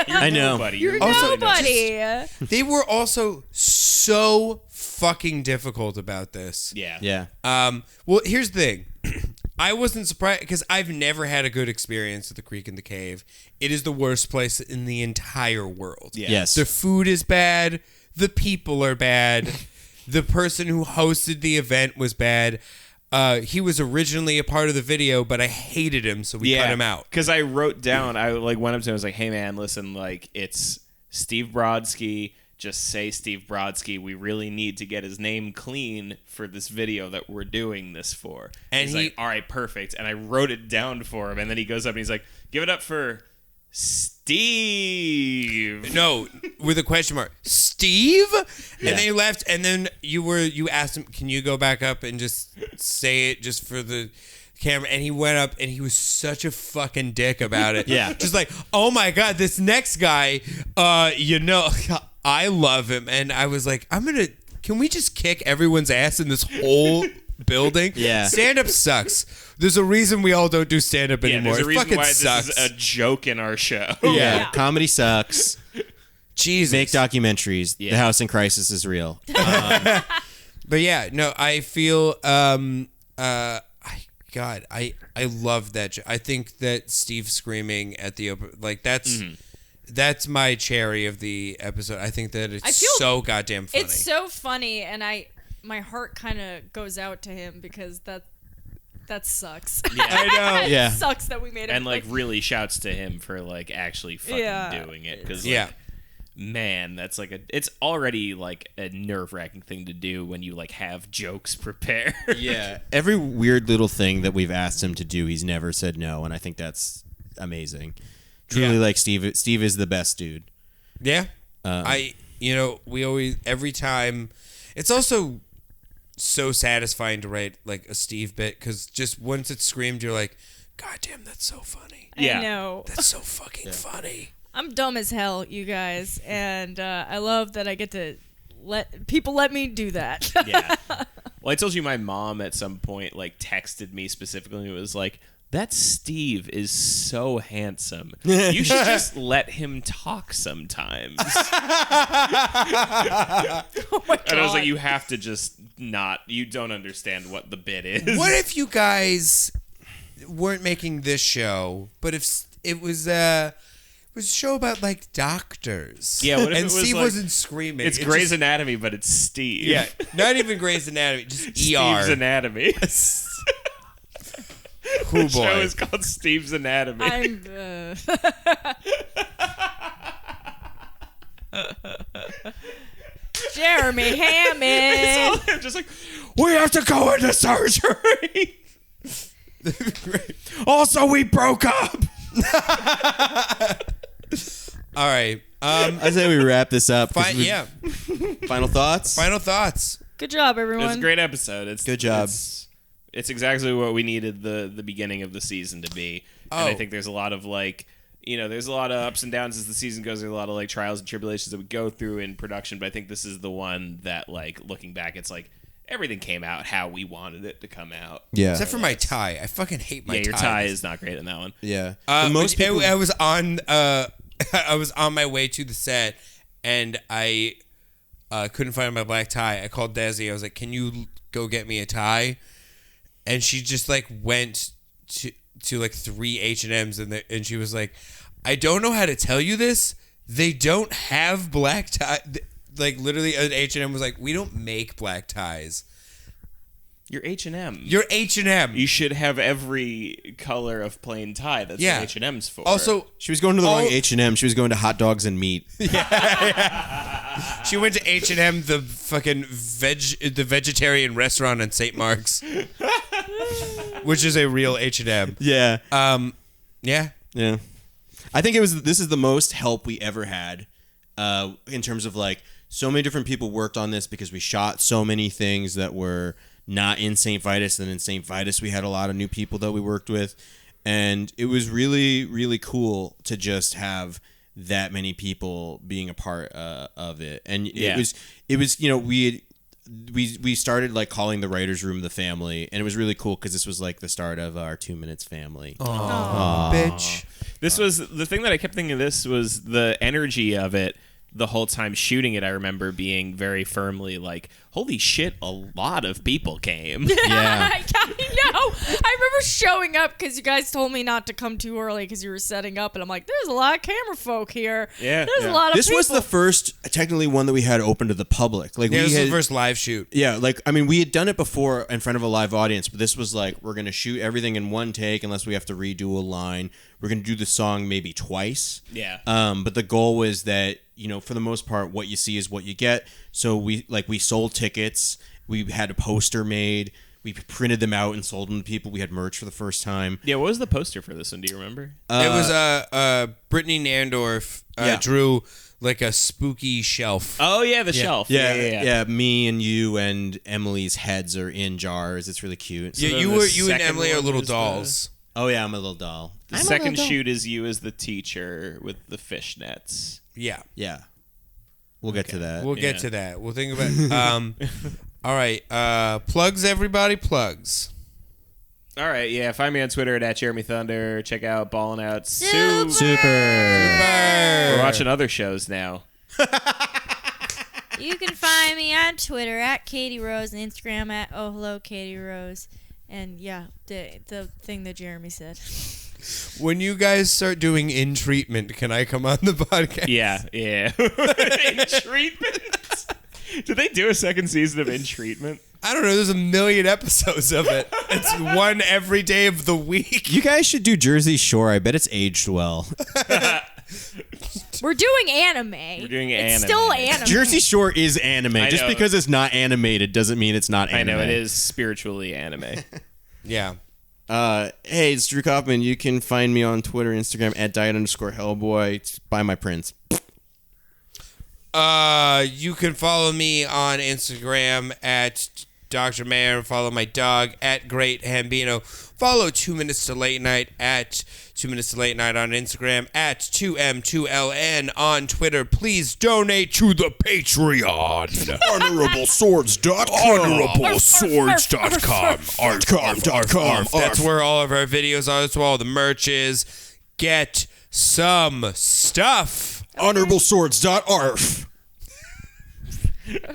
I know. Nobody. You're Also, nobody. They were also so fucking difficult about this. Yeah. Yeah. Well, here's the thing. I wasn't surprised because I've never had a good experience at the Creek and the Cave. It is the worst place in the entire world. Yeah. Yes. The food is bad. The people are bad. The person who hosted the event was bad. He was originally a part of the video, but I hated him, so we cut him out. Because I wrote down, I went up to him, I was like, hey man, listen, it's Steve Brodsky, just say, Steve Brodsky, we really need to get his name clean for this video that we're doing this for. And he's like, all right, perfect. And I wrote it down for him. And then he goes up and he's like, give it up for Steve. No, with a question mark. Steve? Yeah. And then he left, and then you asked him, can you go back up and just say it just for the camera? And he went up, and he was such a fucking dick about it. Yeah. Just like, oh my God, this next guy, I love him. And I was like, can we just kick everyone's ass in this whole building? Yeah. Stand-up sucks. There's a reason we all don't do stand-up anymore. There's a It reason fucking why sucks. this is a joke in our show. Yeah. Comedy sucks. Jesus. Make documentaries. Yeah. The House in Crisis is real. But yeah, no, I feel I love that. I think that Steve screaming at the open, like that's my cherry of the episode. I think that it's so goddamn funny. It's so funny, and my heart kind of goes out to him because that sucks. Yeah. I know. It Yeah. sucks that we made it. And like really shouts to him for like actually fucking doing it. Because man, that's like it's already like a nerve-wracking thing to do when you like have jokes prepared. Yeah. Every weird little thing that we've asked him to do, he's never said no, and I think that's amazing. Truly, like Steve. Steve is the best dude. Yeah. We always, every time, it's also so satisfying to write like a Steve bit, because just once it's screamed, you're like, God damn, that's so funny. Yeah. I know. That's so fucking funny. I'm dumb as hell, you guys, and I love that I get to let me do that. Yeah. Well, I told you my mom at some point like texted me specifically. It was like, that Steve is so handsome. You should just let him talk sometimes. Oh my God. And I was like, you have to just not. You don't understand what the bit is. What if you guys weren't making this show, but if it was a show about like doctors? Yeah, what if and it was Steve like, wasn't screaming. It's Grey's Anatomy, but it's Steve. Yeah, not even Grey's Anatomy, just ER. Steve's Anatomy. The show is called Steve's Anatomy. Jeremy Hammond. It's all him just like, we have to go into surgery. Also, we broke up. All right. I say we wrap this up. Yeah. Final thoughts? Final thoughts. Good job, everyone. It's a great episode. Good job. It's exactly what we needed the beginning of the season to be. And I think there's a lot of like, there's a lot of ups and downs as the season goes. There's a lot of like trials and tribulations that we go through in production. But I think this is the one that like looking back, it's like everything came out how we wanted it to come out. Yeah. Except for my tie. I fucking hate my tie. Yeah, your tie is not great in that one. Yeah. Most people. I was on. I was on my way to the set, and I couldn't find my black tie. I called Desi. I was like, "Can you go get me a tie?" And she just like went to like 3 H&Ms, and she was like, "I don't know how to tell you this. They don't have black tie." Like literally, an H&M was like, "We don't make black ties." You're H&M. You're H&M. You should have every color of plain tie. That's what H&M's for. Also, she was going to the wrong H&M. She was going to hot dogs and meat. She went to H&M, the fucking the vegetarian restaurant in St. Mark's, which is a real H&M. Yeah. Yeah. Yeah. I think this is the most help we ever had in terms of like so many different people worked on this because we shot so many things that were not in St. Vitus, and in St. Vitus we had a lot of new people that we worked with, and it was really, really cool to just have that many people being a part of it. And it was we started like calling the writers' room the family, and it was really cool because this was like the start of our 2 Minutes family. Aww. Bitch. This was the thing that I kept thinking of. This was the energy of it the whole time shooting it. I remember being very firmly like, holy shit, a lot of people came. Yeah. I know. I remember showing up because you guys told me not to come too early because you were setting up, and I'm like, there's a lot of camera folk here. Yeah. There's a lot of This people. was the first, technically, one that we had open to the public. Like, This was the first live shoot. Yeah, like, I mean, we had done it before in front of a live audience, but this was like, we're going to shoot everything in one take unless we have to redo a line. We're going to do the song maybe twice. Yeah. But the goal was that for the most part, what you see is what you get. So we sold tickets. We had a poster made. We printed them out and sold them to people. We had merch for the first time. Yeah, what was the poster for this one? Do you remember? It was Brittany Nandorf drew like a spooky shelf. Oh yeah, the shelf. Yeah. Me and you and Emily's heads are in jars. It's really cute. So you and Emily are little dolls. Oh yeah, I'm a little doll. The second shoot is you as the teacher with the fishnets. Yeah. We'll get to that. We'll get to that. We'll think about. All right. Plugs, everybody. Plugs. All right. Yeah. Find me on Twitter at Jeremy Thunder. Check out Ballin' Out Super. We're watching other shows now. You can find me on Twitter at Katie Rose and Instagram at Oh Hello Katie Rose. And yeah, the thing that Jeremy said. When you guys start doing In Treatment, can I come on the podcast? Yeah. In Treatment? Did they do a second season of In Treatment? I don't know. There's 1 million episodes of it. It's one every day of the week. You guys should do Jersey Shore. I bet it's aged well. We're doing anime. It's still anime. Jersey Shore is anime. Just because it's not animated doesn't mean it's not anime. I know, it is spiritually anime. Yeah. Hey, it's Drew Kaufman. You can find me on Twitter, Instagram at diet_Hellboy. Buy my prints. You can follow me on Instagram at Dr. Mayor. Follow my dog at Great Hambino. Follow 2 Minutes to Late Night at 2 Minutes to Late Night on Instagram, at 2M2LN on Twitter. Please donate to the Patreon. HonorableSwords.com. HonorableSwords.com. That's where all of our videos are. That's where all the merch is. Get some stuff. HonorableSwords.arf.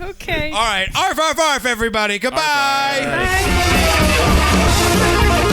Okay. All right. Arf, arf, arf, everybody. Goodbye. Arf, arf.